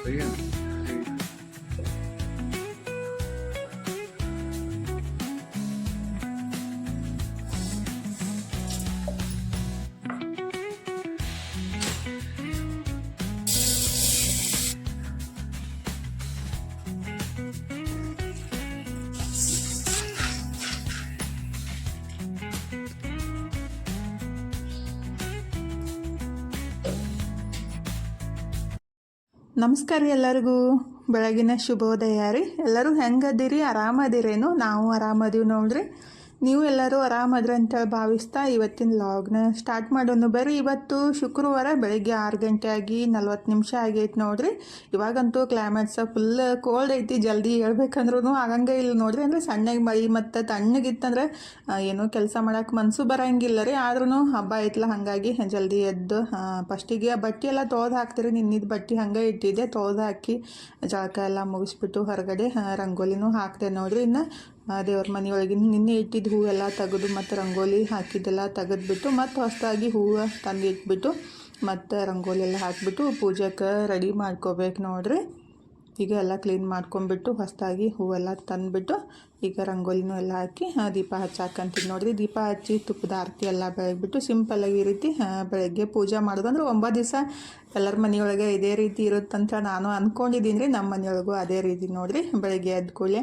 सही है। ನಮಸ್ಕಾರ ರೀ ಎಲ್ಲರಿಗೂ. ಬೆಳಗಿನ ಶುಭೋದಯ ರೀ. ಎಲ್ಲರೂ ಹೆಂಗದಿರಿ? ಆರಾಮದಿರೇನು? ನಾವು ಆರಾಮದೀವಿ ನೋಡ್ರಿ. ನೀವು ಎಲ್ಲರೂ ಆರಾಮದ್ರಿ ಅಂತೇಳಿ ಭಾವಿಸ್ತಾ ಇವತ್ತಿನ ಲಾಗ್ನ ಸ್ಟಾರ್ಟ್ ಮಾಡೋಣ ಬರ್ರಿ. ಇವತ್ತು ಶುಕ್ರವಾರ ಬೆಳಗ್ಗೆ 6 ಗಂಟೆ ಆಗಿ 40 ನಿಮಿಷ ಆಗೈತೆ ನೋಡ್ರಿ. ಇವಾಗಂತೂ ಕ್ಲೈಮೇಟ್ಸ ಫುಲ್ ಕೋಲ್ಡ್ ಐತಿ. ಜಲ್ದಿ ಹೇಳ್ಬೇಕಂದ್ರೂ ಆಗಂಗೆ ಇಲ್ಲ ನೋಡ್ರಿ. ಅಂದರೆ ಸಣ್ಣಗೆ ಮಳೆ ಮತ್ತು ತಣ್ಣಗಿತ್ತಂದ್ರೆ ಏನೋ ಕೆಲಸ ಮಾಡೋಕೆ ಮನಸ್ಸು ಬರೋಂಗಿಲ್ಲ ರೀ. ಆದ್ರೂ ಹಬ್ಬ ಐತಲ್ಲ, ಹಾಗಾಗಿ ಜಲ್ದಿ ಎದ್ದು ಫಸ್ಟಿಗೆ ಬಟ್ಟೆ ಎಲ್ಲ ತೊಳೆದು ಹಾಕ್ತೀರಿ. ನಿನ್ನಿದ್ದು ಬಟ್ಟೆ ಹಂಗೆ ಇಟ್ಟಿದ್ದೆ, ತೊಳೆದು ಹಾಕಿ ಜಳಕ ಎಲ್ಲ ಮುಗಿಸ್ಬಿಟ್ಟು ಹೊರಗಡೆ ರಂಗೋಲಿನೂ ಹಾಕಿದೆ ನೋಡ್ರಿ. ಇನ್ನು ದೇವ್ರ ಮನೆಯೊಳಗೆ ನಿನ್ನೆ ಇಟ್ಟಿದ್ದು ಹೂವೆಲ್ಲ ತೆಗೆದು ಮತ್ತು ರಂಗೋಲಿ ಹಾಕಿದ್ದೆಲ್ಲ ತೆಗೆದ್ಬಿಟ್ಟು ಮತ್ತು ಹೊಸದಾಗಿ ಹೂವು ತಂದು ಇಟ್ಬಿಟ್ಟು ಮತ್ತು ರಂಗೋಲಿ ಎಲ್ಲ ಹಾಕಿಬಿಟ್ಟು ಪೂಜೆಗೆ ರೆಡಿ ಮಾಡ್ಕೋಬೇಕು ನೋಡ್ರಿ. ಈಗ ಎಲ್ಲ ಕ್ಲೀನ್ ಮಾಡ್ಕೊಂಬಿಟ್ಟು ಹೊಸದಾಗಿ ಹೂವೆಲ್ಲ ತಂದುಬಿಟ್ಟು ಈಗ ರಂಗೋಲಿನೂ ಎಲ್ಲ ಹಾಕಿ ದೀಪ ಹಚ್ಚಾಕಂತೀನಿ ನೋಡ್ರಿ. ದೀಪ ಹಚ್ಚಿ ತುಪ್ಪದ ಆರತಿ ಎಲ್ಲ ಬೆಳಗ್ಬಿಟ್ಟು ಸಿಂಪಲ್ಲಾಗಿ ಈ ರೀತಿ ಬೆಳಗ್ಗೆ ಪೂಜೆ ಮಾಡೋದು. ಅಂದ್ರೆ 9 ದಿವಸ ಎಲ್ಲರ ಮನೆಯೊಳಗೆ ಇದೇ ರೀತಿ ಇರುತ್ತಂತ ನಾನು ಅಂದ್ಕೊಂಡಿದ್ದೀನಿ ರೀ. ನಮ್ಮ ಮನೆಯೊಳಗೂ ಅದೇ ರೀತಿ ನೋಡ್ರಿ. ಬೆಳಗ್ಗೆ ಎದ್ದ ಕೂಡಲೇ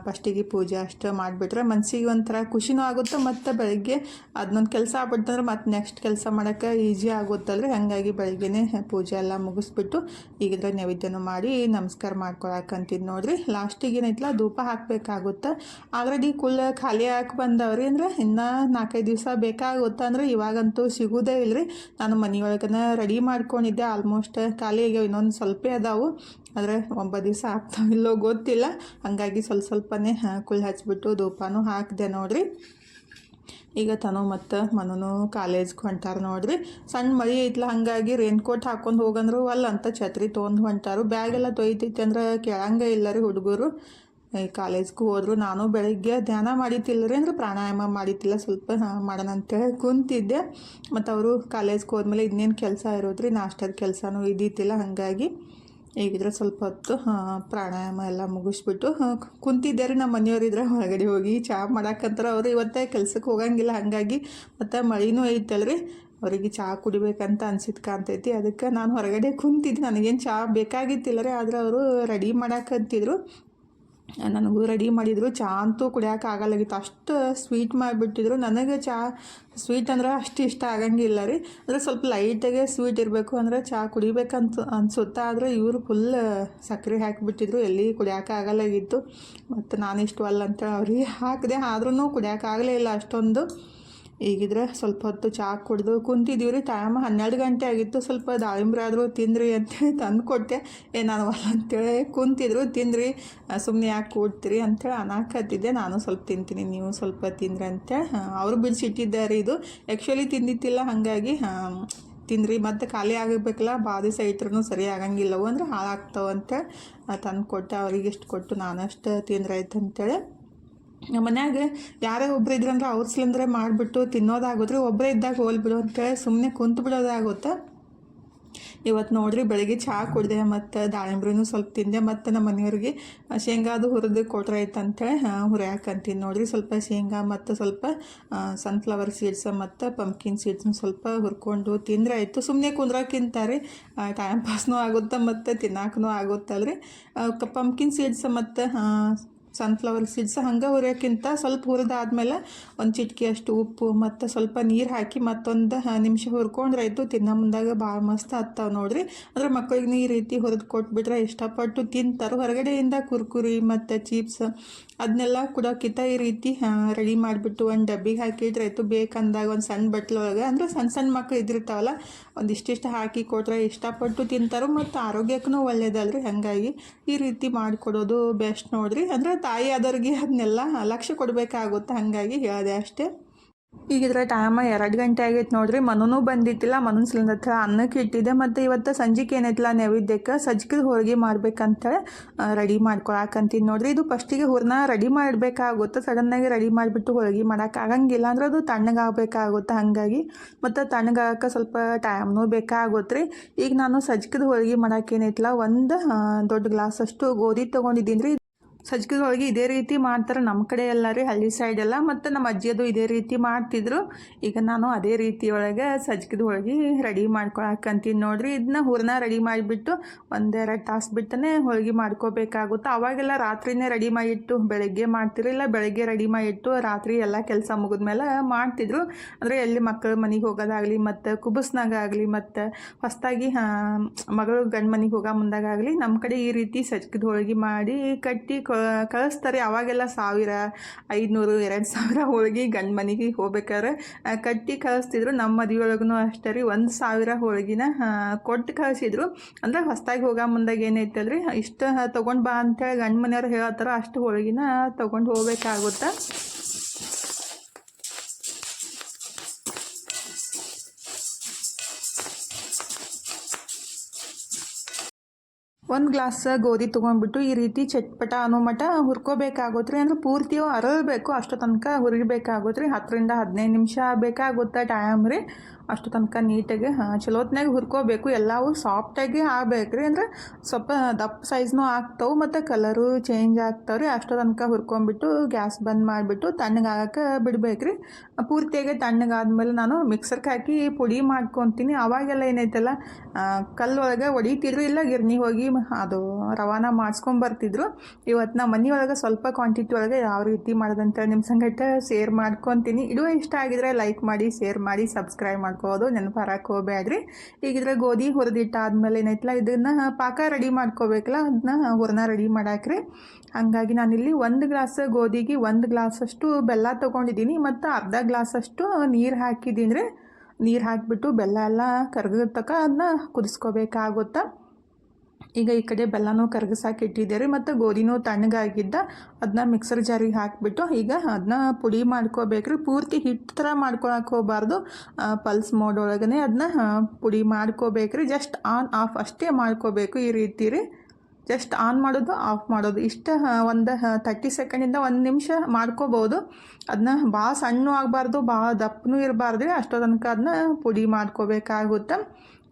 ಫಸ್ಟಿಗೆ ಪೂಜೆ ಅಷ್ಟು ಮಾಡಿಬಿಟ್ರೆ ಮನಸ್ಸಿಗೆ ಒಂಥರ ಖುಷಿನೂ ಆಗುತ್ತೆ. ಮತ್ತು ಬೆಳಗ್ಗೆ ಅದನ್ನೊಂದು ಕೆಲಸ ಆಗ್ಬಿಡ್ತಂದ್ರೆ ಮತ್ತು ನೆಕ್ಸ್ಟ್ ಕೆಲಸ ಮಾಡೋಕ್ಕೆ ಈಸಿ ಆಗುತ್ತಲ್ರಿ. ಹಾಗಾಗಿ ಬೆಳಗ್ಗೆನೇ ಪೂಜೆ ಎಲ್ಲ ಮುಗಿಸ್ಬಿಟ್ಟು ಈಗಿದ್ರೆ ನೈವೇದ್ಯನೂ ಮಾಡಿ ನಮಸ್ಕಾರ ಮಾಡ್ಕೊಳಕಂತೀನಿ ನೋಡ್ರಿ. ಲಾಸ್ಟಿಗೆ ಏನೈತಲ್ಲ ಧೂಪ ಹಾಕಬೇಕಾಗುತ್ತೆ. ಆಲ್ರೆಡಿ ಖಾಲಿ ಹಾಕಿ ಬಂದವ್ರಿ. ಅಂದ್ರೆ ಇನ್ನೂ 4-5 ದಿವಸ ಬೇಕಾಗುತ್ತೆ. ಅಂದ್ರೆ ಇವಾಗಂತೂ ಸಿಗೋದೇ ಇಲ್ಲರಿ. ನಾನು ಮನೆಯೊಳಗನ ರೆಡಿ ಮಾಡ್ಕೊಂಡಿದ್ದೆ, ಆಲ್ಮೋಸ್ಟ್ ಖಾಲಿ ಆಗ್ಯಾವ. ಇನ್ನೊಂದು ಸ್ವಲ್ಪ ಅದಾವು, ಆದರೆ 9 ದಿವಸ ಆಗ್ತಾವಿಲ್ಲೋ ಗೊತ್ತಿಲ್ಲ. ಹಾಗಾಗಿ ಸ್ವಲ್ಪನೇ ಕುಳ್ಳು ಹಚ್ಬಿಟ್ಟು ಧೂಪನೂ ಹಾಕಿದೆ ನೋಡ್ರಿ. ಈಗ ತನೋ ಮತ್ತು ಮನೂ ಕಾಲೇಜ್ಗೆ ಹೊಂಟಾರ ನೋಡ್ರಿ. ಸಣ್ಣ ಮಳೆ ಐತ್ಲ, ಹಾಗಾಗಿ ರೇನ್ಕೋಟ್ ಹಾಕ್ಕೊಂಡು ಹೋಗಂದ್ರು ಅಂತ ಛತ್ರಿ ತೊಗೊಂಡು ಹೊಂಟಾರು. ಬ್ಯಾಗೆಲ್ಲ ತೊಯ್ತೈತಿ ಅಂದ್ರೆ ಕೇಳಂಗೆ ಇಲ್ಲ ರೀ ಹುಡುಗರು. ಈ ಕಾಲೇಜ್ಗೆ ಹೋದ್ರು. ನಾನು ಬೆಳಗ್ಗೆ ಧ್ಯಾನ ಮಾಡಿತಿಲ್ಲ ರೀ, ಅಂದ್ರೆ ಪ್ರಾಣಾಯಾಮ ಮಾಡಿತಿಲ್ಲ, ಸ್ವಲ್ಪ ಮಾಡೋಣ ಅಂತೇಳಿ ಕುಂತಿದ್ದೆ. ಮತ್ತು ಅವರು ಕಾಲೇಜ್ಗೆ ಹೋದ್ಮೇಲೆ ಇನ್ನೇನು ಕೆಲಸ ಇರೋದ್ರಿ, ನಾಷ್ಟದ ಕೆಲಸನೂ ಇದ್ದಿತ್ತಿಲ್ಲ. ಹಾಗಾಗಿ ಈಗಿದ್ರೆ ಸ್ವಲ್ಪ ಹೊತ್ತು ಪ್ರಾಣಾಯಾಮ ಎಲ್ಲ ಮುಗಿಸ್ಬಿಟ್ಟು ಕುಂತಿದ್ದೆ ರೀ. ನಮ್ಮ ಮನೆಯವರಿದ್ರೆ ಹೊರಗಡೆ ಹೋಗಿ ಚಹಾ ಮಾಡಾಕಂತಾರೆ. ಅವರು ಇವತ್ತೇ ಕೆಲ್ಸಕ್ಕೆ ಹೋಗಂಗಿಲ್ಲ, ಹಾಗಾಗಿ ಮತ್ತು ಮಳೆನೂ ಐತಲ್ರಿ. ಅವರಿಗೆ ಚಹಾ ಕುಡಿಬೇಕಂತ ಅನ್ಸಿದ್ದು ಕಾಣ್ತೈತಿ. ಅದಕ್ಕೆ ನಾನು ಹೊರಗಡೆ ಕುಂತಿದ್ದೆ. ನನಗೇನು ಚಹಾ ಬೇಕಾಗಿತ್ತಿಲ್ಲ ರೀ, ಆದರೆ ಅವರು ರೆಡಿ ಮಾಡಾಕಂತಿದ್ರು. ನನಗೂ ರೆಡಿ ಮಾಡಿದರು. ಚಹಾ ಅಂತೂ ಕುಡಿಯೋಕೆ ಆಗಲ್ಲಾಗಿತ್ತು, ಅಷ್ಟು ಸ್ವೀಟ್ ಮಾಡಿಬಿಟ್ಟಿದ್ರು. ನನಗೆ ಚಹಾ ಸ್ವೀಟ್ ಅಂದ್ರೆ ಅಷ್ಟು ಇಷ್ಟ ಆಗಂಗಿಲ್ಲ ರೀ. ಅಂದರೆ ಸ್ವಲ್ಪ ಲೈಟಾಗೆ ಸ್ವೀಟ್ ಇರಬೇಕು ಅಂದರೆ ಚಹಾ ಕುಡಿಬೇಕಂತ ಅನ್ಸುತ್ತಾ. ಆದರೆ ಇವರು ಫುಲ್ ಸಕ್ಕರೆ ಹಾಕಿಬಿಟ್ಟಿದ್ರು, ಎಲ್ಲಿ ಕುಡಿಯೋಕೆ ಆಗಲ್ಲಾಗಿತ್ತು. ಮತ್ತು ನಾನು ಇಷ್ಟು ಅಲ್ಲ ಅಂತೇಳಿ ಅವ್ರಿಗೆ ಹಾಕಿದೆ, ಆದ್ರೂ ಕುಡಿಯೋಕೆ ಆಗಲೇ ಇಲ್ಲ ಅಷ್ಟೊಂದು. ಈಗಿದ್ರೆ ಸ್ವಲ್ಪ ಹೊತ್ತು ಚಹಾ ಕುಡಿದು ಕುಂತಿದ್ದೀವಿ ರೀ. ಟೈಮ್ 12 ಗಂಟೆ ಆಗಿತ್ತು. ಸ್ವಲ್ಪ ದಾಳಿಂಬ್ರೆ ಆದರೂ ತಿಂದ್ರಿ ಅಂತೇಳಿ ತಂದು ಕೊಟ್ಟೆ. ನಾನು ಅಲ್ಲ ಅಂತೇಳಿ ಕುಂತಿದ್ರು. ತಿಂದ್ರಿ, ಸುಮ್ಮನೆ ಯಾಕೆ ಕೂಡ್ತೀರಿ ಅಂಥೇಳಿ ಅನ್ನಕತ್ತಿದ್ದೆ. ನಾನು ಸ್ವಲ್ಪ ತಿಂತೀನಿ, ನೀವು ಸ್ವಲ್ಪ ತಿಂದ್ರಿ ಅಂತೇಳಿ ಅವರು ಬಿಡಿಸಿಟ್ಟಿದ್ದಾರೆ. ಇದು ಆ್ಯಕ್ಚುಲಿ ತಿಂದಿತ್ತಿಲ್ಲ, ಹಾಗಾಗಿ ತಿಂದ್ರಿ. ಮತ್ತು ಖಾಲಿ ಆಗಬೇಕಲ್ಲ, ಭಾಳ ದಿವಸ ಇಟ್ರೂ ಸರಿ ಆಗಂಗಿಲ್ಲವು, ಅಂದ್ರೆ ಹಾಳಾಗ್ತಾವಂತೇಳಿ ತಂದು ಕೊಟ್ಟೆ. ಅವ್ರಿಗೆ ಇಷ್ಟು ಕೊಟ್ಟು ನಾನಷ್ಟು ತಿಂದ್ರಾಯ್ತು ಅಂತೇಳಿ. ನಮ್ಮ ಮನ್ಯಾಗ ಯಾರೇ ಒಬ್ರು ಇದ್ರಂದ್ರೆ ಅವ್ರ ಸಿಲಿಂಡ್ರೆ ಮಾಡಿಬಿಟ್ಟು ತಿನ್ನೋದಾಗುತ್ತೆ. ಒಬ್ಬರೇ ಇದ್ದಾಗ ಹೋಲ್ಬಿಡು ಅಂತೇಳಿ ಸುಮ್ಮನೆ ಕುಂತು ಬಿಡೋದಾಗುತ್ತೆ. ಇವತ್ತು ನೋಡ್ರಿ ಬೆಳಗ್ಗೆ ಚಹಾ ಕುಡಿದೆ ಮತ್ತು ದಾಳಿಂಬ್ರಿನೂ ಸ್ವಲ್ಪ ತಿಂದೆ. ಮತ್ತು ನಮ್ಮ ಮನೆಯವ್ರಿಗೆ ಶೇಂಗಾದು ಹುರಿದು ಕೊಟ್ರಾಯ್ತು ಅಂತೇಳಿ ಹುರಿಯಾಕಂತೀನಿ ನೋಡ್ರಿ. ಸ್ವಲ್ಪ ಶೇಂಗಾ ಮತ್ತು ಸ್ವಲ್ಪ ಸನ್ಫ್ಲವರ್ ಸೀಡ್ಸ್ ಮತ್ತು ಪಂಪ್ಕಿನ್ ಸೀಡ್ಸ್ನು ಸ್ವಲ್ಪ ಹುರ್ಕೊಂಡು ತಿಂದರೆ ಆಯಿತು. ಸುಮ್ಮನೆ ಕುಂದ್ರಕ್ಕಿಂತ ರೀ ಟೈಮ್ ಪಾಸ್ನೂ ಆಗುತ್ತೆ ಮತ್ತು ತಿನ್ನಾಕೂ ಆಗುತ್ತಲ್ರಿ. ಪಂಪ್ಕಿನ್ ಸೀಡ್ಸ್ ಮತ್ತು ಸನ್ಫ್ಲವರ್ ಸೀಡ್ಸ್ ಹಂಗೆ ಹುರಿಯೋಕ್ಕಿಂತ ಸ್ವಲ್ಪ ಹುರಿದಾದ್ಮೇಲೆ ಒಂದು ಚಿಟಿಕೆ ಅಷ್ಟು ಉಪ್ಪು ಮತ್ತು ಸ್ವಲ್ಪ ನೀರು ಹಾಕಿ ಮತ್ತೊಂದು ನಿಮಿಷ ಹುರ್ಕೊಂಡ್ರೆ ಆಯಿತು. ತಿನ್ನೋ ಮುಂದಾಗ ಭಾಳ ಮಸ್ತ್ ಆಗ್ತಾವೆ ನೋಡ್ರಿ. ಅಂದರೆ ಮಕ್ಕಳಿಗೆ ಈ ರೀತಿ ಹುರಿದು ಕೊಟ್ಬಿಟ್ರೆ ಇಷ್ಟಪಟ್ಟು ತಿಂತಾರೆ. ಹೊರಗಡೆಯಿಂದ ಕುರ್ಕುರಿ ಮತ್ತು ಚಿಪ್ಸ್ ಅದನ್ನೆಲ್ಲ ಕೊಡೋಕ್ಕಿಂತ ಈ ರೀತಿ ರೆಡಿ ಮಾಡಿಬಿಟ್ಟು ಒಂದು ಡಬ್ಬಿಗೆ ಹಾಕಿಟ್ರೆ ಆಯಿತು. ಬೇಕಂದಾಗ ಒಂದು ಸಣ್ಣ ಬಟ್ಲೊಳಗೆ, ಅಂದರೆ ಸಣ್ಣ ಮಕ್ಕಳು ಇದ್ದಿರ್ತಾವಲ್ಲ, ಒಂದಿಷ್ಟಿಷ್ಟು ಹಾಕಿ ಕೊಟ್ಟರೆ ಇಷ್ಟಪಟ್ಟು ತಿಂತಾರೆ. ಮತ್ತು ಆರೋಗ್ಯಕ್ಕೂ ಒಳ್ಳೇದಲ್ರಿ. ಹಾಗಾಗಿ ಈ ರೀತಿ ಮಾಡಿಕೊಡೋದು ಬೆಸ್ಟ್ ನೋಡ್ರಿ. ಅಂದರೆ ತಾಯಿ ಆದವ್ರಿಗೆ ಅದನ್ನೆಲ್ಲ ಲಕ್ಷ್ಯ ಕೊಡಬೇಕಾಗುತ್ತೆ, ಹಾಗಾಗಿ ಹೇಳಿದೆ ಅಷ್ಟೇ. ಈಗಿದ್ರೆ ಟೈಮ್ 2 ಗಂಟೆ ಆಗೈತೆ ನೋಡ್ರಿ. ಮನೂ ಬಂದಿತ್ತಿಲ್ಲ. ಮನನ ಸಿಲಿಂಡರ್ ಹತ್ರ ಅನ್ನಕ್ಕೆ ಇಟ್ಟಿದ್ದೆ. ಮತ್ತು ಇವತ್ತು ಸಂಜೆಗೆ ಏನೈತಿಲ್ಲ ನೈವೇದ್ಯಕ್ಕೆ ಸಜ್ಜಿಗೆ ಹೋಳಿಗೆ ಮಾಡ್ಬೇಕಂತೇಳಿ ರೆಡಿ ಮಾಡ್ಕೊಳಕಂತೀನಿ ನೋಡ್ರಿ. ಇದು ಫಸ್ಟಿಗೆ ಹೂರಣ ರೆಡಿ ಮಾಡಬೇಕಾಗುತ್ತೆ. ಸಡನ್ನಾಗಿ ರೆಡಿ ಮಾಡಿಬಿಟ್ಟು ಹೋಳಿಗೆ ಮಾಡೋಕ್ಕಾಗಂಗಿಲ್ಲ ಅಂದ್ರೆ ಅದು ತಣ್ಣಗಾಗಬೇಕಾಗುತ್ತೆ. ಹಾಗಾಗಿ ಮತ್ತು ತಣ್ಣಗಾಗಕ್ಕೆ ಸ್ವಲ್ಪ ಟೈಮ್ನೂ ಬೇಕಾಗುತ್ತೆ ರೀ. ಈಗ ನಾನು ಸಜ್ಜಿಗೆ ಹೋಳಿಗೆ ಮಾಡೋಕೆ ಏನೈತಿಲ್ಲ ಒಂದು ದೊಡ್ಡ ಗ್ಲಾಸಷ್ಟು ಗೋಧಿ ತೊಗೊಂಡಿದ್ದೀನಿ ರೀ. ಸಜ್ಜಿಗೆ ಹೋಳಿಗೆ ಇದೇ ರೀತಿ ಮಾಡ್ತಾರೆ ನಮ್ಮ ಕಡೆ ಎಲ್ಲ ರೀ, ಹಳ್ಳಿ ಸೈಡೆಲ್ಲ. ಮತ್ತು ನಮ್ಮ ಅಜ್ಜಿಯದು ಇದೇ ರೀತಿ ಮಾಡ್ತಿದ್ರು. ಈಗ ನಾನು ಅದೇ ರೀತಿ ಒಳಗೆ ಸಜ್ಜಿಗೆ ಹೋಳಿಗೆ ರೆಡಿ ಮಾಡ್ಕೊಳಕಂತೀನಿ ನೋಡ್ರಿ. ಇದನ್ನ ಹೂರಣ ರೆಡಿ ಮಾಡಿಬಿಟ್ಟು 1-2 ತಾಸು ಬಿಟ್ಟನೆ ಹೋಳಿಗೆ ಮಾಡ್ಕೋಬೇಕಾಗುತ್ತೆ. ಅವಾಗೆಲ್ಲ ರಾತ್ರಿನೇ ರೆಡಿ ಮಾಡಿಟ್ಟು ಬೆಳಗ್ಗೆ ಮಾಡ್ತಿರಲಿಲ್ಲ. ಬೆಳಗ್ಗೆ ರೆಡಿ ಮಾಡಿಟ್ಟು ರಾತ್ರಿ ಎಲ್ಲ ಕೆಲಸ ಮುಗಿದ್ಮೇಲೆ ಮಾಡ್ತಿದ್ರು. ಅಂದರೆ ಎಲ್ಲಿ ಮಕ್ಕಳು ಮನೆಗೆ ಹೋಗೋದಾಗಲಿ ಮತ್ತು ಕುಬಸ್ನಾಗಾಗಲಿ ಮತ್ತು ಹೊಸದಾಗಿ ಮಗಳು ಗಂಡು ಮನೆಗೆ ಹೋಗೋ ಮುಂದಾಗಲಿ ನಮ್ಮ ಕಡೆ ಈ ರೀತಿ ಸಜ್ಜಿಗೆ ಹೋಳಿಗೆ ಮಾಡಿ ಕಟ್ಟಿ ಕಳಿಸ್ತಾರೆ. ಅವಾಗೆಲ್ಲ 1000, 500, 2000 ಹೋಳಿಗೆ ಗಂಡು ಮನೆಗೆ ಹೋಗ್ಬೇಕಾದ್ರೆ ಕಟ್ಟಿ ಕಳಿಸ್ತಿದ್ರು. ನಮ್ಮ ಮದುವೆ ಒಳಗೂ ಅಷ್ಟೇ ರೀ, 1000 ಹೋಳಿಗೆನ ಕೊಟ್ಟು ಕಳಿಸಿದ್ರು. ಅಂದರೆ ಹೊಸದಾಗಿ ಹೋಗೋ ಮುಂದಾಗ ಏನೈತಲ್ರಿ, ಇಷ್ಟು ತೊಗೊಂಡು ಬಾ ಅಂತೇಳಿ ಗಂಡು ಮನೆಯವ್ರು ಹೇಳ್ತಾರ, ಅಷ್ಟು ಹೋಳಿಗೆನ ತೊಗೊಂಡು ಹೋಗ್ಬೇಕಾಗುತ್ತೆ. ಒಂದು ಗ್ಲಾಸ್ ಗೋಧಿ ತೊಗೊಂಡ್ಬಿಟ್ಟು ಈ ರೀತಿ ಚಟ್ಪಟ ಅನ್ನೋ ಮಟ್ಟ ಹುರ್ಕೋಬೇಕಾಗುತ್ತೆ ರೀ. ಅಂದ್ರೆ ಪೂರ್ತಿ ಅರಳಬೇಕು, ಅಷ್ಟು ತನಕ ಹುರಿಬೇಕಾಗುತ್ತೆ ರೀ. 10-15 ನಿಮಿಷ ಬೇಕಾಗುತ್ತೆ ಟೈಮ್ ರೀ. ಅಷ್ಟು ತನಕ ನೀಟಾಗಿ ಚಲೋತ್ನಾಗ ಹುರ್ಕೋಬೇಕು. ಎಲ್ಲವೂ ಸಾಫ್ಟಾಗಿ ಆಗ್ಬೇಕು ರೀ. ಅಂದ್ರೆ ಸ್ವಲ್ಪ ದಪ್ಪ ಸೈಜ್ನೂ ಆಗ್ತಾವೆ ಮತ್ತು ಕಲರು ಚೇಂಜ್ ಆಗ್ತಾವೆ ರೀ. ಅಷ್ಟು ತನಕ ಹುರ್ಕೊಂಬಿಟ್ಟು ಗ್ಯಾಸ್ ಬಂದ್ ಮಾಡಿಬಿಟ್ಟು ತಣ್ಣಗಾಗಕ್ಕೆ ಬಿಡ್ಬೇಕು ರೀ. ಪೂರ್ತಿಯಾಗಿ ತಣ್ಣಗಾದ್ಮೇಲೆ ನಾನು ಮಿಕ್ಸರ್ಗೆ ಹಾಕಿ ಪುಡಿ ಮಾಡ್ಕೊತೀನಿ. ಅವಾಗೆಲ್ಲ ಏನೈತಲ್ಲ ಕಲ್ಲೊಳಗೆ ಹೊಡಿತಿದ್ರು, ಇಲ್ಲ ಗಿರ್ನಿ ಹೋಗಿ ಅದು ರವಾನ ಮಾಡಿಸ್ಕೊಂಬರ್ತಿದ್ರು. ಇವತ್ತು ನಮ್ಮ ಮನೆಯೊಳಗೆ ಸ್ವಲ್ಪ ಕ್ವಾಂಟಿಟಿ ಒಳಗೆ ಯಾವ ರೀತಿ ಮಾಡೋದಂತೇಳಿ ನಿಮ್ಮ ಸಂಗಟ ಶೇರ್ ಮಾಡ್ಕೊತೀನಿ. ಇದು ಇಷ್ಟ ಆಗಿದ್ರೆ ಲೈಕ್ ಮಾಡಿ, ಶೇರ್ ಮಾಡಿ, ಸಬ್ಸ್ಕ್ರೈಬ್ ಮಾಡ್ಕೋದು ನೆನಪು ಹೋಗ್ಬೇಡ್ರಿ. ಈಗಿದ್ರೆ ಗೋಧಿ ಹುರಿದಿಟ್ಟಾದ್ಮೇಲೆ ಏನೈತಲ್ಲ ಇದನ್ನು ಪಾಕ ರೆಡಿ ಮಾಡ್ಕೋಬೇಕಲ್ಲ, ಅದನ್ನ ಹೂರಣ ರೆಡಿ ಮಾಡಾಕ್ರಿ. ಹಾಗಾಗಿ ನಾನಿಲ್ಲಿ 1 ಗ್ಲಾಸ್ ಗೋಧಿಗೆ 1 ಗ್ಲಾಸಷ್ಟು ಬೆಲ್ಲ ತೊಗೊಂಡಿದ್ದೀನಿ ಮತ್ತು ಅರ್ಧ ಗ್ಲಾಸಷ್ಟು ನೀರು ಹಾಕಿದ್ದೀನಿ ರೀ. ನೀರು ಹಾಕಿಬಿಟ್ಟು ಬೆಲ್ಲ ಎಲ್ಲ ಕರ್ಗದ ತನಕ ಅದನ್ನ ಕುದಿಸ್ಕೋಬೇಕಾಗುತ್ತೆ. ಈಗ ಈ ಕಡೆ ಬೆಲ್ಲನೂ ಕರಗಿಸಾಕಿ ಇಟ್ಟಿದ್ದೆ ರೀ. ಮತ್ತು ಗೋಧಿನೂ ತಣ್ಣಗಾಗಿದ್ದ ಅದನ್ನ ಮಿಕ್ಸರ್ ಜಾರಿಗೆ ಹಾಕಿಬಿಟ್ಟು ಈಗ ಅದನ್ನ ಪುಡಿ ಮಾಡ್ಕೋಬೇಕ್ರಿ. ಪೂರ್ತಿ ಹಿಟ್ಟು ಥರ ಮಾಡ್ಕೊಳಕ್ಕೆ ಹೋಗಬಾರ್ದು, ಪಲ್ಸ್ ಮೋಡ್ ಒಳಗನೆ ಅದನ್ನ ಪುಡಿ ಮಾಡ್ಕೋಬೇಕ್ರಿ. ಜಸ್ಟ್ ಆನ್ ಆಫ್ ಅಷ್ಟೇ ಮಾಡ್ಕೋಬೇಕು. ಈ ರೀತಿ ರೀ, ಜಸ್ಟ್ ಆನ್ ಮಾಡೋದು ಆಫ್ ಮಾಡೋದು ಇಷ್ಟು ಒಂದು 30 ಸೆಕೆಂಡಿಂದ 1 ನಿಮಿಷ ಮಾಡ್ಕೋಬೋದು. ಅದನ್ನ ಭಾಳ ಸಣ್ಣ ಆಗಬಾರ್ದು, ಭಾಳ ದಪ್ಪನೂ ಇರಬಾರ್ದು ರೀ. ಅಷ್ಟೋ ತನಕ ಅದನ್ನ ಪುಡಿ ಮಾಡ್ಕೋಬೇಕಾಗುತ್ತೆ.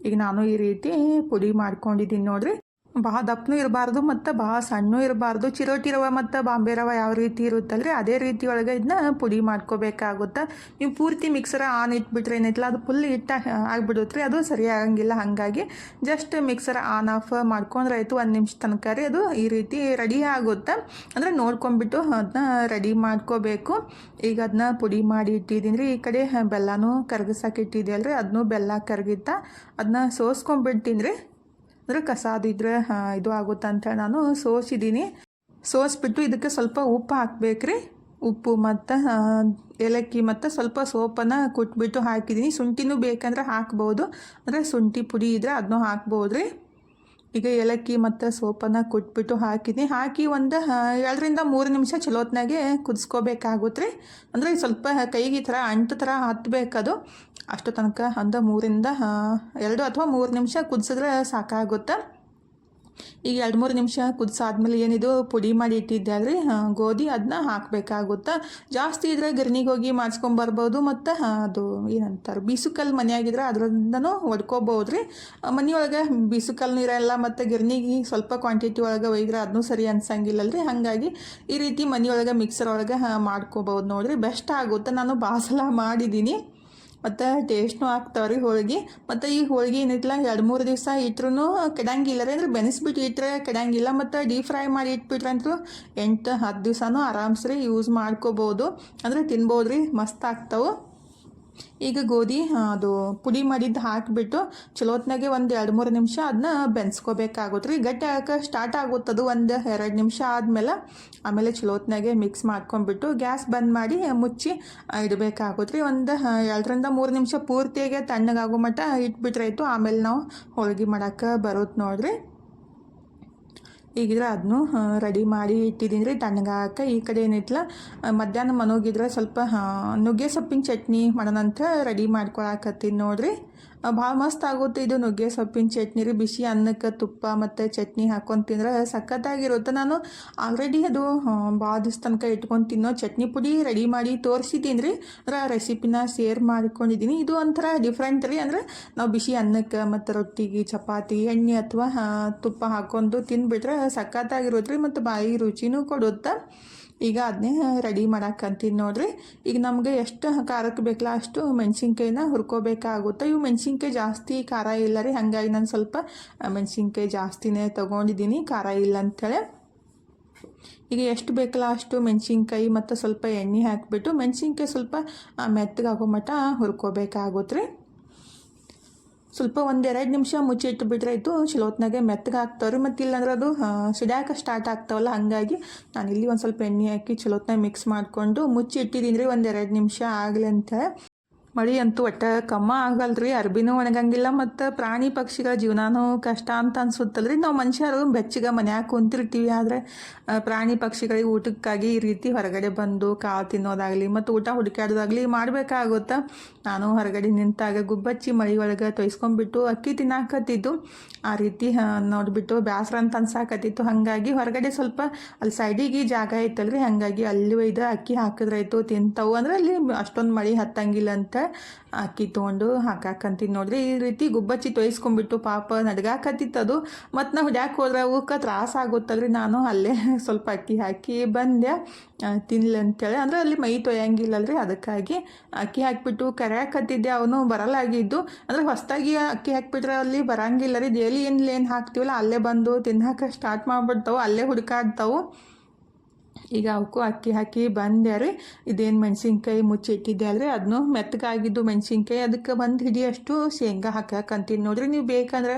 ಈಗ ನಾನು ಈ ರೀತಿ ಪುಡಿ ಮಾಡ್ಕೊಂಡಿದ್ದೀನಿ ನೋಡಿರಿ. ಭಾಳ ದಪ್ಪನೂ ಇರಬಾರ್ದು ಮತ್ತು ಭಾಳ ಸಣ್ಣೂ ಇರಬಾರ್ದು. ಚಿರೋಟಿ ರವೆ ಮತ್ತು ಬಾಂಬೆ ರವೆ ಯಾವ ರೀತಿ ಇರುತ್ತಲ್ರಿ ಅದೇ ರೀತಿ ಒಳಗೆ ಇದನ್ನ ಪುಡಿ ಮಾಡ್ಕೋಬೇಕಾಗುತ್ತೆ. ನೀವು ಪೂರ್ತಿ ಮಿಕ್ಸರ್ ಆನ್ ಇಟ್ಬಿಟ್ರೆ ಏನೈತಿಲ್ಲ ಅದು ಫುಲ್ ಹಿಟ್ಟು ಆಗಿಬಿಡುತ್ತೆ ರೀ, ಅದು ಸರಿ ಆಗಂಗಿಲ್ಲ. ಹಾಗಾಗಿ ಜಸ್ಟ್ ಮಿಕ್ಸರ್ ಆನ್ ಆಫ್ ಮಾಡ್ಕೊಂಡ್ರೆ ಆಯಿತು. 1 ನಿಮಿಷ ತನಕ ರೀ ಅದು ಈ ರೀತಿ ರೆಡಿ ಆಗುತ್ತೆ. ಅಂದರೆ ನೋಡ್ಕೊಂಬಿಟ್ಟು ಅದನ್ನ ರೆಡಿ ಮಾಡ್ಕೋಬೇಕು. ಈಗ ಅದನ್ನ ಪುಡಿ ಮಾಡಿ ಇಟ್ಟಿದ್ದೀನಿ ರೀ. ಈ ಕಡೆ ಬೆಲ್ಲನೂ ಕರಗಿಸಾಕಿ ಇಟ್ಟಿದೆಯಲ್ರಿ, ಅದನ್ನೂ ಬೆಲ್ಲ ಕರಗಿತ್ತ ಅದನ್ನ ಸೋಸ್ಕೊಂಡ್ಬಿಡ್ತೀನಿ ರೀ. ಅಂದರೆ ಕಸ ಅದಿದ್ರೆ ಇದು ಆಗುತ್ತೆ ಅಂತ ನಾನು ಸೋಸಿದ್ದೀನಿ. ಸೋಸ್ಬಿಟ್ಟು ಇದಕ್ಕೆ ಸ್ವಲ್ಪ ಉಪ್ಪು ಹಾಕ್ಬೇಕ್ರಿ. ಉಪ್ಪು ಮತ್ತು ಏಲಕ್ಕಿ ಮತ್ತು ಸ್ವಲ್ಪ ಸೋಪನ್ನು ಕುಟ್ಬಿಟ್ಟು ಹಾಕಿದ್ದೀನಿ. ಶುಂಠಿನೂ ಬೇಕಂದ್ರೆ ಹಾಕ್ಬೋದು, ಅಂದರೆ ಶುಂಠಿ ಪುಡಿ ಇದ್ದರೆ ಅದನ್ನೂ ಹಾಕ್ಬೋದು ರೀ. ಈಗ ಏಲಕ್ಕಿ ಮತ್ತು ಸೋಪನ್ನು ಕುಟ್ಬಿಟ್ಟು ಹಾಕಿದ್ದೀನಿ. ಹಾಕಿ ಒಂದು 2-3 ನಿಮಿಷ ಚಲೋತ್ನಾಗೆ ಕುದಿಸ್ಕೋಬೇಕಾಗುತ್ತೆ ರೀ. ಅಂದರೆ ಸ್ವಲ್ಪ ಕೈಗೆ ಈ ಥರ ಅಂಟು ಥರ ಹತ್ತಬೇಕದು. ಅಷ್ಟು ತನಕ ಒಂದು 2 ಅಥವಾ 3 ನಿಮಿಷ ಕುದಿಸಿದ್ರೆ ಸಾಕಾಗುತ್ತೆ. ಈಗ 2-3 ನಿಮಿಷ ಕುದಿಸಾದ್ಮೇಲೆ ಏನಿದು ಪುಡಿ ಮಾಡಿ ಇಟ್ಟಿದ್ದೆ ಅಲ್ರಿ ಗೋಧಿ, ಅದನ್ನ ಹಾಕಬೇಕಾಗುತ್ತೆ. ಜಾಸ್ತಿ ಇದ್ರೆ ಗಿರ್ನಿಗೆ ಹೋಗಿ ಮಾಡಿಸ್ಕೊಂಬರ್ಬೋದು. ಮತ್ತು ಅದು ಏನಂತಾರೆ ಬೀಸುಕಲ್ಲು ಮನೆಯಾಗಿದ್ರೆ ಅದರಿಂದನೂ ಹೊಡ್ಕೋಬೋದು ರೀ. ಮನೆಯೊಳಗೆ ಬೀಸುಕಲ್ಲು ಇರಲ್ಲ ಮತ್ತು ಗಿರ್ನಿಗೆ ಸ್ವಲ್ಪ ಕ್ವಾಂಟಿಟಿ ಒಳಗೆ ಒಯ್ದ್ರೆ ಅದನ್ನೂ ಸರಿ ಅನ್ಸಂಗಿಲ್ಲಲ್ರಿ. ಹಾಗಾಗಿ ಈ ರೀತಿ ಮನೆಯೊಳಗೆ ಮಿಕ್ಸರ್ ಒಳಗೆ ಮಾಡ್ಕೋಬೋದು ನೋಡಿರಿ, ಬೆಸ್ಟ್ ಆಗುತ್ತೆ. ನಾನು ಭಾಳ ಸಲ ಮಾಡಿದ್ದೀನಿ ಮತ್ತು ಟೇಸ್ಟ್ನೂ ಆಗ್ತಾವ್ರಿ ಹೋಳಿಗೆ. ಮತ್ತು ಈ ಹೋಳಿಗೆ ಏನೈತಿಲ್ಲ 2-3 ದಿವಸ ಇಟ್ರೂ ಕೆಡಂಗಿಲ್ಲ ರೀ. ಅಂದರೆ ಬೆನೆಸ್ಬಿಟ್ಟು ಇಟ್ಟರೆ ಕೆಡಂಗಿಲ್ಲ. ಮತ್ತು ಡೀಪ್ ಫ್ರೈ ಮಾಡಿ ಇಟ್ಬಿಟ್ರೆ ಅಂತೂ 8-10 ದಿವಸನೂ ಆರಾಮ್ಸ್ರಿ ಯೂಸ್ ಮಾಡ್ಕೋಬೋದು. ಅಂದರೆ ತಿನ್ಬೋದು ರೀ, ಮಸ್ತ್ ಆಗ್ತಾವೆ. ಈಗ ಗೋಧಿ ಅದು ಪುಡಿ ಮಾಡಿದ್ದು ಹಾಕಿಬಿಟ್ಟು ಚಲೋತ್ನಾಗೆ ಒಂದು 2-3 ನಿಮಿಷ ಅದನ್ನ ಬೆನ್ಸ್ಕೋಬೇಕಾಗುತ್ತೆ ರೀ. ಗಟ್ಟಿ ಆಗಕ್ಕೆ ಸ್ಟಾರ್ಟ್ ಆಗುತ್ತದು 1-2 ನಿಮಿಷ ಆದಮೇಲೆ. ಆಮೇಲೆ ಚಲೋತ್ನಾಗೆ ಮಿಕ್ಸ್ ಮಾಡ್ಕೊಂಡ್ಬಿಟ್ಟು ಗ್ಯಾಸ್ ಬಂದ್ ಮಾಡಿ ಮುಚ್ಚಿ ಇಡಬೇಕಾಗುತ್ತೆ ರೀ. ಒಂದು 2-3 ನಿಮಿಷ ಪೂರ್ತಿಯಾಗೆ ತಣ್ಣಗಾಗೋ ಮಟ್ಟ ಇಟ್ಬಿಟ್ರಾಯ್ತು. ಆಮೇಲೆ ನಾವು ಹೋಳಿಗೆ ಮಾಡೋಕ್ಕೆ ಬರುತ್ತೆ ನೋಡಿರಿ. ಈಗಿದ್ರೆ ಅದನ್ನು ರೆಡಿ ಮಾಡಿ ಇಟ್ಟಿದ್ದೀನಿ ರೀ ತಣ್ಣಗಾಕ. ಈ ಕಡೆ ಏನೈತಲ್ಲ ಮಧ್ಯಾಹ್ನ ಮನೋಗಿದ್ರೆ ಸ್ವಲ್ಪ ನುಗ್ಗೆ ಸೊಪ್ಪಿನ ಚಟ್ನಿ ಮಾಡೋಣಂತ ರೆಡಿ ಮಾಡ್ಕೊಳಕತ್ತೀನಿ ನೋಡ್ರಿ. ಭಾಳ ಮಸ್ತ್ ಆಗುತ್ತೆ ಇದು ನುಗ್ಗೆ ಸೊಪ್ಪಿನ ಚಟ್ನಿ ರೀ. ಬಿಸಿ ಅನ್ನಕ್ಕೆ ತುಪ್ಪ ಮತ್ತು ಚಟ್ನಿ ಹಾಕ್ಕೊಂಡು ತಿಂದ್ರೆ ಸಖತ್ತಾಗಿರುತ್ತೆ. ನಾನು ಆಲ್ರೆಡಿ ಅದು ಭಾಳ ದಿವ್ಸ ತನಕ ಇಟ್ಕೊಂಡು ತಿನ್ನೋ ಚಟ್ನಿ ಪುಡಿ ರೆಡಿ ಮಾಡಿ ತೋರಿಸಿದ್ದೀನಿ ರೀ. ಅಂದ್ರೆ ರೆಸಿಪಿನ ಶೇರ್ ಮಾಡ್ಕೊಂಡಿದ್ದೀನಿ. ಇದು ಒಂಥರ ಡಿಫ್ರೆಂಟ್ ರೀ. ಅಂದರೆ ನಾವು ಬಿಸಿ ಅನ್ನಕ್ಕೆ ಮತ್ತು ರೊಟ್ಟಿಗೆ ಚಪಾತಿ ಎಣ್ಣೆ ಅಥವಾ ತುಪ್ಪ ಹಾಕ್ಕೊಂಡು ತಿಂದುಬಿಟ್ರೆ ಸಖತ್ತಾಗಿರುತ್ತೆ ರೀ. ಮತ್ತು ಬಾಯಿ ರುಚಿನೂ ಕೊಡುತ್ತೆ. ಈಗ ಅದನ್ನೇ ರೆಡಿ ಮಾಡಕ್ಕಂತೀನಿ ನೋಡ್ರಿ. ಈಗ ನಮಗೆ ಎಷ್ಟು ಖಾರಕ್ಕೆ ಬೇಕಲ್ಲ ಅಷ್ಟು ಮೆಣಸಿನ್ಕಾಯಿನ ಹುರ್ಕೋಬೇಕಾಗುತ್ತೆ. ಇವು ಮೆಣಸಿನ್ಕಾಯಿ ಜಾಸ್ತಿ ಖಾರ ಇಲ್ಲ ರೀ, ಹಾಗಾಗಿ ನಾನು ಸ್ವಲ್ಪ ಮೆಣಸಿನ್ಕಾಯಿ ಜಾಸ್ತಿನೇ ತೊಗೊಂಡಿದ್ದೀನಿ ಖಾರ ಇಲ್ಲ ಅಂಥೇಳಿ. ಈಗ ಎಷ್ಟು ಬೇಕಲ್ಲ ಅಷ್ಟು ಮೆಣಸಿನ್ಕಾಯಿ ಮತ್ತು ಸ್ವಲ್ಪ ಎಣ್ಣೆ ಹಾಕಿಬಿಟ್ಟು ಮೆಣಸಿನ್ಕಾಯಿ ಸ್ವಲ್ಪ ಮೆತ್ತಗಾಗೋ ಮಟ್ಟ ಹುರ್ಕೋಬೇಕಾಗುತ್ತೆ ರೀ. ಸ್ವಲ್ಪ 1-2 ನಿಮಿಷ ಮುಚ್ಚಿಟ್ಬಿಟ್ರೆ ಆಯಿತು. ಚಲೋತ್ನಾಗೆ ಮೆತ್ತಗೆ ಹಾಕ್ತಾವ್ರಿ. ಮತ್ತು ಇಲ್ಲಾಂದ್ರೆ ಅದು ಸಿಡ್ಯಾಕ ಸ್ಟಾರ್ಟ್ ಆಗ್ತಾವಲ್ಲ, ಹಾಗಾಗಿ ನಾನಿಲ್ಲಿ ಒಂದು ಸ್ವಲ್ಪ ಎಣ್ಣೆ ಹಾಕಿ ಚಲೋತ್ನಾಗ ಮಿಕ್ಸ್ ಮಾಡಿಕೊಂಡು ಮುಚ್ಚಿಟ್ಟಿದ್ದೀನಿ ರೀ 1-2 ನಿಮಿಷ ಆಗಲಿ ಅಂತ. ಮಳೆ ಅಂತೂ ಒಟ್ಟು ಕಮ್ಮ ಆಗಲ್ರಿ, ಅರ್ಬಿನೂ ಒಣಗಂಗಿಲ್ಲ ಮತ್ತು ಪ್ರಾಣಿ ಪಕ್ಷಿಗಳ ಜೀವನನೂ ಕಷ್ಟ ಅಂತ ಅನ್ಸುತ್ತಲ್ರಿ. ನಾವು ಮನುಷ್ಯರು ಬೆಚ್ಚಗೆ ಮನ್ಯಾಗ ಕುಂತಿರ್ತೀವಿ, ಆದರೆ ಪ್ರಾಣಿ ಪಕ್ಷಿಗಳಿಗೆ ಊಟಕ್ಕಾಗಿ ಈ ರೀತಿ ಹೊರಗಡೆ ಬಂದು ಕಾಳು ತಿನ್ನೋದಾಗಲಿ ಮತ್ತು ಊಟ ಹುಡುಕಾಡೋದಾಗಲಿ ಮಾಡಬೇಕಾಗುತ್ತೆ. ನಾನು ಹೊರಗಡೆ ನಿಂತಾಗ ಗುಬ್ಬಚ್ಚಿ ಮಳೆ ಒಳಗೆ ತೊಯ್ಸ್ಕೊಂಡ್ಬಿಟ್ಟು ಅಕ್ಕಿ ತಿನ್ನಾಕತ್ತಿದ್ದು. ಆ ರೀತಿ ನೋಡಿಬಿಟ್ಟು ಬೇಸರ ಅಂತ ಅನ್ಸಾಕತ್ತಿತ್ತು. ಹಾಗಾಗಿ ಹೊರಗಡೆ ಸ್ವಲ್ಪ ಅಲ್ಲಿ ಸೈಡಿಗೆ ಜಾಗ ಐತಲ್ರಿ, ಹಾಗಾಗಿ ಅಲ್ಲಿ ಒಯ್ದು ಅಕ್ಕಿ ಹಾಕಿದ್ರಾಯ್ತು ತಿಂತಾವು. ಅಂದರೆ ಅಲ್ಲಿ ಅಷ್ಟೊಂದು ಮಳೆ ಹತ್ತಂಗಿಲ್ಲ ಅಂತ ಅಕ್ಕಿ ತೊಗೊಂಡು ಹಾಕಾಕಂತೀನಿ ನೋಡ್ರಿ. ಈ ರೀತಿ ಗುಬ್ಬಚ್ಚಿ ತೊಯ್ಸ್ಕೊಂಡ್ಬಿಟ್ಟು ಪಾಪ ನಡ್ಗಾಕತ್ತಿತ್ತದು. ಮತ್ತು ನಾವು ಹಿಡ್ಯಾಕೆ ಹೋದ್ರೆ ಅವಕ್ಕೆ ತ್ರಾಸ ಆಗುತ್ತಲ್ರಿ. ನಾನು ಅಲ್ಲೇ ಸ್ವಲ್ಪ ಅಕ್ಕಿ ಹಾಕಿ ಬಂದೆ ತಿನ್ಲಿ ಅಂತೇಳಿ. ಅಂದರೆ ಅಲ್ಲಿ ಮೈ ತೊಯ್ಯಂಗಿಲ್ಲಲ್ರಿ, ಅದಕ್ಕಾಗಿ ಅಕ್ಕಿ ಹಾಕಿಬಿಟ್ಟು ಕರೆಯಾಕತ್ತಿದ್ದೆ. ಅವನು ಬರಲಾಗಿದ್ದು. ಅಂದರೆ ಹೊಸದಾಗಿ ಅಕ್ಕಿ ಹಾಕಿಬಿಟ್ರೆ ಅಲ್ಲಿ ಬರಂಗಿಲ್ಲ ರೀ. ಡೈಲಿ ಏನು ಹಾಕ್ತೀವಲ್ಲ ಅಲ್ಲೇ ಬಂದು ತಿನ್ನೋಕೆ ಸ್ಟಾರ್ಟ್ ಮಾಡಿಬಿಡ್ತಾವೆ, ಅಲ್ಲೇ ಹುಡುಕಾಡ್ತಾವೆ. ಈಗ ಅವಕ್ಕೂ ಅಕ್ಕಿ ಹಾಕಿ ಬಂದೆ ರೀ. ಇದೇನು ಮೆಣಸಿನ್ಕಾಯಿ ಮುಚ್ಚಿಟ್ಟಿದ್ದೆ ಅಲ್ರಿ, ಅದನ್ನು ಮೆತ್ತಗಾಗಿದ್ದು ಮೆಣಸಿನ್ಕಾಯಿ, ಅದಕ್ಕೆ ಒಂದು ಹಿಡಿಯಷ್ಟು ಶೇಂಗಾ ಹಾಕಂತೀನಿ ನೋಡ್ರಿ. ನೀವು ಬೇಕಂದ್ರೆ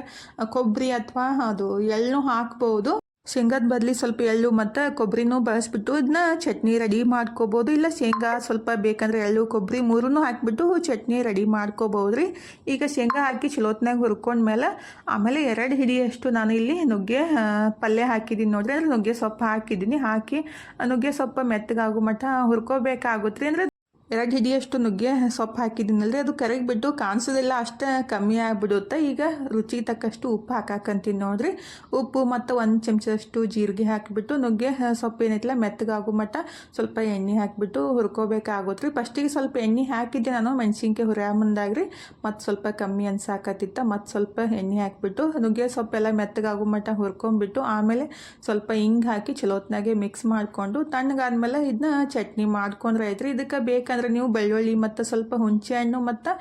ಕೊಬ್ಬರಿ ಅಥವಾ ಅದು ಎಳ್ಳು ಹಾಕ್ಬೋದು. ಶೇಂಗಾದ ಬದಲಿ ಸ್ವಲ್ಪ ಎಳ್ಳು ಮತ್ತು ಕೊಬ್ಬರಿನೂ ಬಳಸ್ಬಿಟ್ಟು ಇದನ್ನ ಚಟ್ನಿ ರೆಡಿ ಮಾಡ್ಕೋಬೋದು. ಇಲ್ಲ ಶೇಂಗಾ ಸ್ವಲ್ಪ ಬೇಕಂದ್ರೆ ಎಳ್ಳು ಕೊಬ್ಬರಿ ಮೂರನ್ನೂ ಹಾಕಿಬಿಟ್ಟು ಚಟ್ನಿ ರೆಡಿ ಮಾಡ್ಕೋಬೋದು ರೀ. ಈಗ ಶೇಂಗಾ ಹಾಕಿ ಚಲೋತ್ನಾಗ ಹುರ್ಕೊಂಡ್ಮೇಲೆ ಆಮೇಲೆ 2 ಹಿಡಿಯಷ್ಟು ನಾನು ಇಲ್ಲಿ ನುಗ್ಗೆ ಪಲ್ಯ ಹಾಕಿದ್ದೀನಿ ನೋಡ್ರಿ. ಅಂದರೆ ನುಗ್ಗೆ ಸೊಪ್ಪು ಹಾಕಿದ್ದೀನಿ. ಹಾಕಿ ನುಗ್ಗೆ ಸೊಪ್ಪು ಮೆತ್ತಗಾಗೋ ಮಟ್ಟ ಹುರ್ಕೋಬೇಕಾಗುತ್ತೆ ರೀ. ಅಂದರೆ 2 ಹಿಡಿಯಷ್ಟು ನುಗ್ಗೆ ಸೊಪ್ಪು ಹಾಕಿದ್ದೀನಲ್ರಿ, ಅದು ಕರಗಿಬಿಟ್ಟು ಕಾಣಿಸೋದಿಲ್ಲ, ಅಷ್ಟು ಕಮ್ಮಿ ಆಗಿಬಿಡುತ್ತೆ. ಈಗ ರುಚಿಗೆ ತಕ್ಕಷ್ಟು ಉಪ್ಪು ಹಾಕಾಕಂತೀನಿ ನೋಡ್ರಿ. ಉಪ್ಪು ಮತ್ತು 1 ಚಮಚದಷ್ಟು ಜೀರಿಗೆ ಹಾಕಿಬಿಟ್ಟು ನುಗ್ಗೆ ಸೊಪ್ಪು ಏನೈತಿಲ್ಲ ಮೆತ್ತಗಾಗೋ ಮಟ್ಟ ಸ್ವಲ್ಪ ಎಣ್ಣೆ ಹಾಕಿಬಿಟ್ಟು ಹುರ್ಕೋಬೇಕಾಗುತ್ತೆ ರೀ. ಫಸ್ಟಿಗೆ ಸ್ವಲ್ಪ ಎಣ್ಣೆ ಹಾಕಿದ್ದೆ ನಾನು ಮೆಣಸಿನ್ಕಾಯಿ ಹುರಿಯೋ ಮುಂದಾಗ್ರಿ. ಮತ್ತು ಸ್ವಲ್ಪ ಕಮ್ಮಿ ಅನ್ಸಾಕತ್ತಿತ್ತ. ಮತ್ತು ಸ್ವಲ್ಪ ಎಣ್ಣೆ ಹಾಕಿಬಿಟ್ಟು ನುಗ್ಗೆ ಸೊಪ್ಪೆಲ್ಲ ಮೆತ್ತಗಾಗೋ ಮಟ್ಟ ಹುರ್ಕೊಂಡ್ಬಿಟ್ಟು ಆಮೇಲೆ ಸ್ವಲ್ಪ ಹಿಂಗೆ ಹಾಕಿ ಚಲೋತ್ನಾಗೆ ಮಿಕ್ಸ್ ಮಾಡಿಕೊಂಡು ತಣ್ಣಗಾದ್ಮೇಲೆ ಇದನ್ನ ಚಟ್ನಿ ಮಾಡ್ಕೊಂಡ್ರೆ ಆಯ್ತು ರೀ. ಇದಕ್ಕೆ ಬೇಕಂದ್ರೆ ನೀವು ಬೆಳ್ಳುಳ್ಳಿ ಮತ್ತು ಸ್ವಲ್ಪ ಹುಣಸೆ ಹಣ್ಣು ಮತ್ತು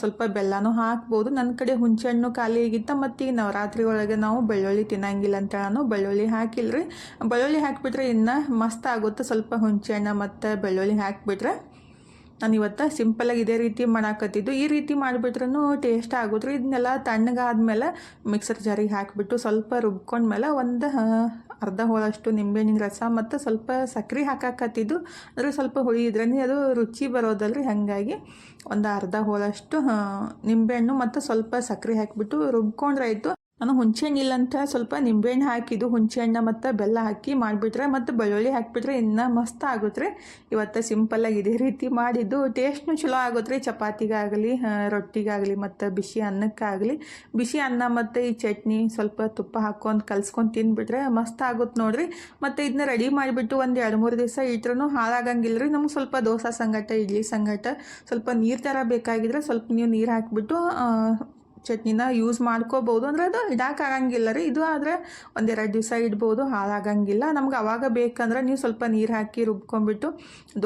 ಸ್ವಲ್ಪ ಬೆಲ್ಲನೂ ಹಾಕ್ಬೋದು. ನನ್ನ ಕಡೆ ಹುಣಸೆ ಹಣ್ಣು ಖಾಲಿ ಆಗಿತ್ತು. ಮತ್ತು ಈ ನವರಾತ್ರಿ ಒಳಗೆ ನಾವು ಬೆಳ್ಳುಳ್ಳಿ ತಿನ್ನಂಗಿಲ್ಲ ಅಂತ ನಾನು ಬೆಳ್ಳುಳ್ಳಿ ಹಾಕಿಲ್ರಿ. ಬೆಳ್ಳುಳ್ಳಿ ಹಾಕಿಬಿಟ್ರೆ ಇನ್ನೂ ಮಸ್ತ್ ಆಗುತ್ತೆ. ಸ್ವಲ್ಪ ಹುಣಸೆ ಹಣ್ಣು ಮತ್ತು ಬೆಳ್ಳುಳ್ಳಿ ಹಾಕಿಬಿಟ್ರೆ. ನಾನು ಇವತ್ತು ಸಿಂಪಲಾಗಿ ಇದೇ ರೀತಿ ಮಾಡಾಕತ್ತಿದ್ದು. ಈ ರೀತಿ ಮಾಡಿಬಿಟ್ರೂ ಟೇಸ್ಟ್ ಆಗೋದ್ರಿ. ಇದನ್ನೆಲ್ಲ ತಣ್ಣಗಾದ್ಮೇಲೆ ಮಿಕ್ಸರ್ ಜಾರಿಗೆ ಹಾಕಿಬಿಟ್ಟು ಸ್ವಲ್ಪ ರುಬ್ಕೊಂಡ್ಮೇಲೆ ಒಂದು ಅರ್ಧ ಹೋಳಷ್ಟು ನಿಂಬೆಹಣ್ಣಿನ ರಸ ಮತ್ತು ಸ್ವಲ್ಪ ಸಕ್ಕರೆ ಹಾಕಾಕತ್ತಿದ್ದು. ಅಂದರೆ ಸ್ವಲ್ಪ ಹುಳಿ ಇದ್ರೇ ಅದು ರುಚಿ ಬರೋದಲ್ರಿ, ಹಾಗಾಗಿ ಒಂದು ಅರ್ಧ ಹೋಳಷ್ಟು ನಿಂಬೆಹಣ್ಣು ಮತ್ತು ಸ್ವಲ್ಪ ಸಕ್ಕರೆ ಹಾಕಿಬಿಟ್ಟು ರುಬ್ಕೊಂಡ್ರೆ ಆಯಿತು. ನಾನು ಹುಣಸೆಹಣ್ಣು ಇಲ್ಲ ಅಂತ ಸ್ವಲ್ಪ ನಿಂಬೆಹಣ್ಣು ಹಾಕಿದ್ದು, ಹುಣಸೆಹಣ್ಣು ಮತ್ತು ಬೆಲ್ಲ ಹಾಕಿ ಮಾಡಿಬಿಟ್ರೆ ಮತ್ತು ಬೆಳ್ಳುಳ್ಳಿ ಹಾಕಿಬಿಟ್ರೆ ಇನ್ನೂ ಮಸ್ತ್ ಆಗುತ್ತೆ. ಇವತ್ತು ಸಿಂಪಲ್ಲಾಗಿ ಇದೇ ರೀತಿ ಮಾಡಿದ್ದು. ಟೇಸ್ಟ್ನು ಚಲೋ ಆಗುತ್ತೆ ಚಪಾತಿಗಾಗಲಿ ರೊಟ್ಟಿಗಾಗಲಿ ಮತ್ತು ಬಿಸಿ ಅನ್ನಕ್ಕಾಗಲಿ. ಬಿಸಿ ಅನ್ನ ಮತ್ತು ಈ ಚಟ್ನಿ ಸ್ವಲ್ಪ ತುಪ್ಪ ಹಾಕ್ಕೊಂಡು ಕಲ್ಸ್ಕೊಂಡು ತಿಂದುಬಿಟ್ರೆ ಮಸ್ತ್ ಆಗುತ್ತೆ ನೋಡ್ರಿ. ಮತ್ತು ಇದನ್ನ ರೆಡಿ ಮಾಡಿಬಿಟ್ಟು ಒಂದು 2-3 ದಿವಸ ಇಟ್ರೂ ಹಾಳಾಗಂಗಿಲ್ಲ ರೀ. ನಮ್ಗೆ ಸ್ವಲ್ಪ ದೋಸೆ ಸಂಗಟ ಇಡ್ಲಿ ಸಂಗಟ ಸ್ವಲ್ಪ ನೀರು ಥರ ಬೇಕಾಗಿದ್ರೆ ಸ್ವಲ್ಪ ನೀವು ನೀರು ಹಾಕಿಬಿಟ್ಟು ಚಟ್ನಿನ ಯೂಸ್ ಮಾಡ್ಕೋಬೋದು. ಅಂದರೆ ಅದು ಇಡೋಕ್ಕಾಗಂಗಿಲ್ಲ ರೀ. ಇದು ಆದರೆ 1-2 ದಿವಸ ಇಡ್ಬೋದು, ಹಾಳಾಗಂಗಿಲ್ಲ. ನಮ್ಗೆ ಅವಾಗ ಬೇಕಂದ್ರೆ ನೀವು ಸ್ವಲ್ಪ ನೀರು ಹಾಕಿ ರುಬ್ಕೊಂಡ್ಬಿಟ್ಟು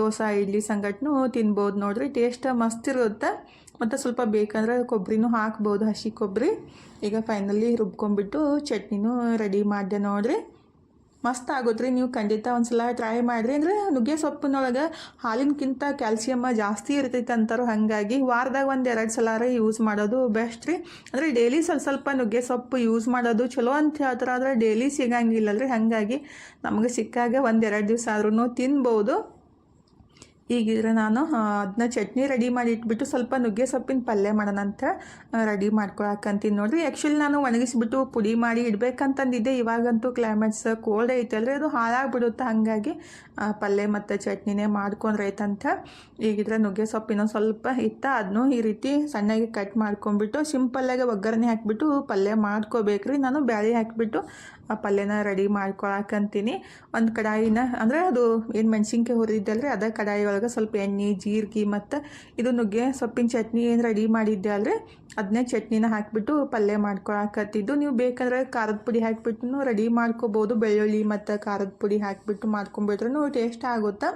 ದೋಸೆ ಇಡ್ಲಿ ಸಂಗಟನೂ ತಿನ್ಬೋದು ನೋಡ್ರಿ. ಟೇಸ್ಟ್ ಮಸ್ತ್ ಇರುತ್ತೆ. ಮತ್ತು ಸ್ವಲ್ಪ ಬೇಕಂದ್ರೆ ಕೊಬ್ಬರಿನೂ ಹಾಕ್ಬೋದು, ಹಸಿ ಕೊಬ್ಬರಿ. ಈಗ ಫೈನಲಿ ರುಬ್ಕೊಂಡ್ಬಿಟ್ಟು ಚಟ್ನಿನೂ ರೆಡಿ ಮಾಡಿದೆ ನೋಡ್ರಿ. ಮಸ್ತ್ ಆಗುತ್ತೆ ರೀ. ನೀವು ಖಂಡಿತ ಒಂದ್ಸಲ ಟ್ರೈ ಮಾಡಿರಿ. ಅಂದರೆ ನುಗ್ಗೆ ಸೊಪ್ಪಿನೊಳಗೆ ಹಾಲಿನಕ್ಕಿಂತ ಕ್ಯಾಲ್ಸಿಯಮ್ಮ ಜಾಸ್ತಿ ಇರ್ತೈತೆ ಅಂತಾರೋ, ಹಾಗಾಗಿ ವಾರದಾಗ 1-2 ಸಲ ಯೂಸ್ ಮಾಡೋದು ಬೆಸ್ಟ್ ರೀ. ಅಂದರೆ ಡೈಲಿ ಸ್ವಲ್ಪ ನುಗ್ಗೆ ಸೊಪ್ಪು ಯೂಸ್ ಮಾಡೋದು ಚಲೋ ಅಂತ ಹೇಳ್ತಾರೆ, ಆದರೆ ಡೈಲಿ ಸಿಗಂಗಿಲ್ಲ ರೀ. ಹಾಗಾಗಿ ನಮಗೆ ಸಿಕ್ಕಾಗ 1-2 ದಿವಸ ಆದ್ರೂ ತಿನ್ಬೋದು. ಈಗಿದ್ರೆ ನಾನು ಅದನ್ನ ಚಟ್ನಿ ರೆಡಿ ಮಾಡಿ ಇಟ್ಬಿಟ್ಟು ಸ್ವಲ್ಪ ನುಗ್ಗೆ ಸೊಪ್ಪಿನ ಪಲ್ಯ ಮಾಡೋಣ ಅಂತ ರೆಡಿ ಮಾಡ್ಕೊಳಕ್ಕಂತೀನಿ ನೋಡಿರಿ. ಆ್ಯಕ್ಚುಲಿ ನಾನು ಒಣಗಿಸ್ಬಿಟ್ಟು ಪುಡಿ ಮಾಡಿ ಇಡಬೇಕಂತಂದಿದ್ದೆ. ಇವಾಗಂತೂ ಕ್ಲೈಮೇಟ್ಸ್ ಕೋಲ್ಡ್ ಐತಲ್ರಿ, ಅದು ಹಾಳಾಗ್ಬಿಡುತ್ತೆ. ಹಾಗಾಗಿ ಪಲ್ಯ ಮತ್ತು ಚಟ್ನಿನೇ ಮಾಡ್ಕೊಂಡ್ರೆ ಆಯ್ತಂತ ಈಗಿದ್ರೆ ನುಗ್ಗೆ ಸೊಪ್ಪಿನ ಸ್ವಲ್ಪ ಇತ್ತು, ಅದನ್ನೂ ಈ ರೀತಿ ಸಣ್ಣಗೆ ಕಟ್ ಮಾಡ್ಕೊಂಡ್ಬಿಟ್ಟು ಸಿಂಪಲ್ಲಾಗಿ ಒಗ್ಗರಣೆ ಹಾಕಿಬಿಟ್ಟು ಪಲ್ಯ ಮಾಡ್ಕೋಬೇಕ್ರಿ. ನಾನು ಬ್ಯಾಳೆ ಹಾಕಿಬಿಟ್ಟು ಆ ಪಲ್ಯನ ರೆಡಿ ಮಾಡ್ಕೊಳಕ್ಕಂತೀನಿ. ಒಂದು ಕಡಾಯಿನ ಅಂದರೆ ಅದು ಏನು ಮೆಣಸಿನ್ಕಾಯಿ ಹುರಿದಿದ್ದಲ್ರಿ, ಅದೇ ಕಡಾಯಿ ಒಳಗೆ ಸ್ವಲ್ಪ ಎಣ್ಣೆ, ಜೀರಿಗೆ ಮತ್ತು ಇದು ನುಗ್ಗೆ ಸೊಪ್ಪಿನ ಚಟ್ನಿ ಏನು ರೆಡಿ ಮಾಡಿದ್ದೆ ಅಲ್ರಿ, ಅದನ್ನೇ ಚಟ್ನಿನ ಹಾಕಿಬಿಟ್ಟು ಪಲ್ಯ ಮಾಡ್ಕೊಳಕತ್ತಿದ್ದು. ನೀವು ಬೇಕಂದ್ರೆ ಖಾರದ ಪುಡಿ ಹಾಕಿಬಿಟ್ಟು ರೆಡಿ ಮಾಡ್ಕೋಬೋದು. ಬೆಳ್ಳುಳ್ಳಿ ಮತ್ತು ಖಾರದ ಪುಡಿ ಹಾಕಿಬಿಟ್ಟು ಮಾಡ್ಕೊಂಬಿಟ್ರೂ ಟೇಸ್ಟ್ ಆಗುತ್ತಾ.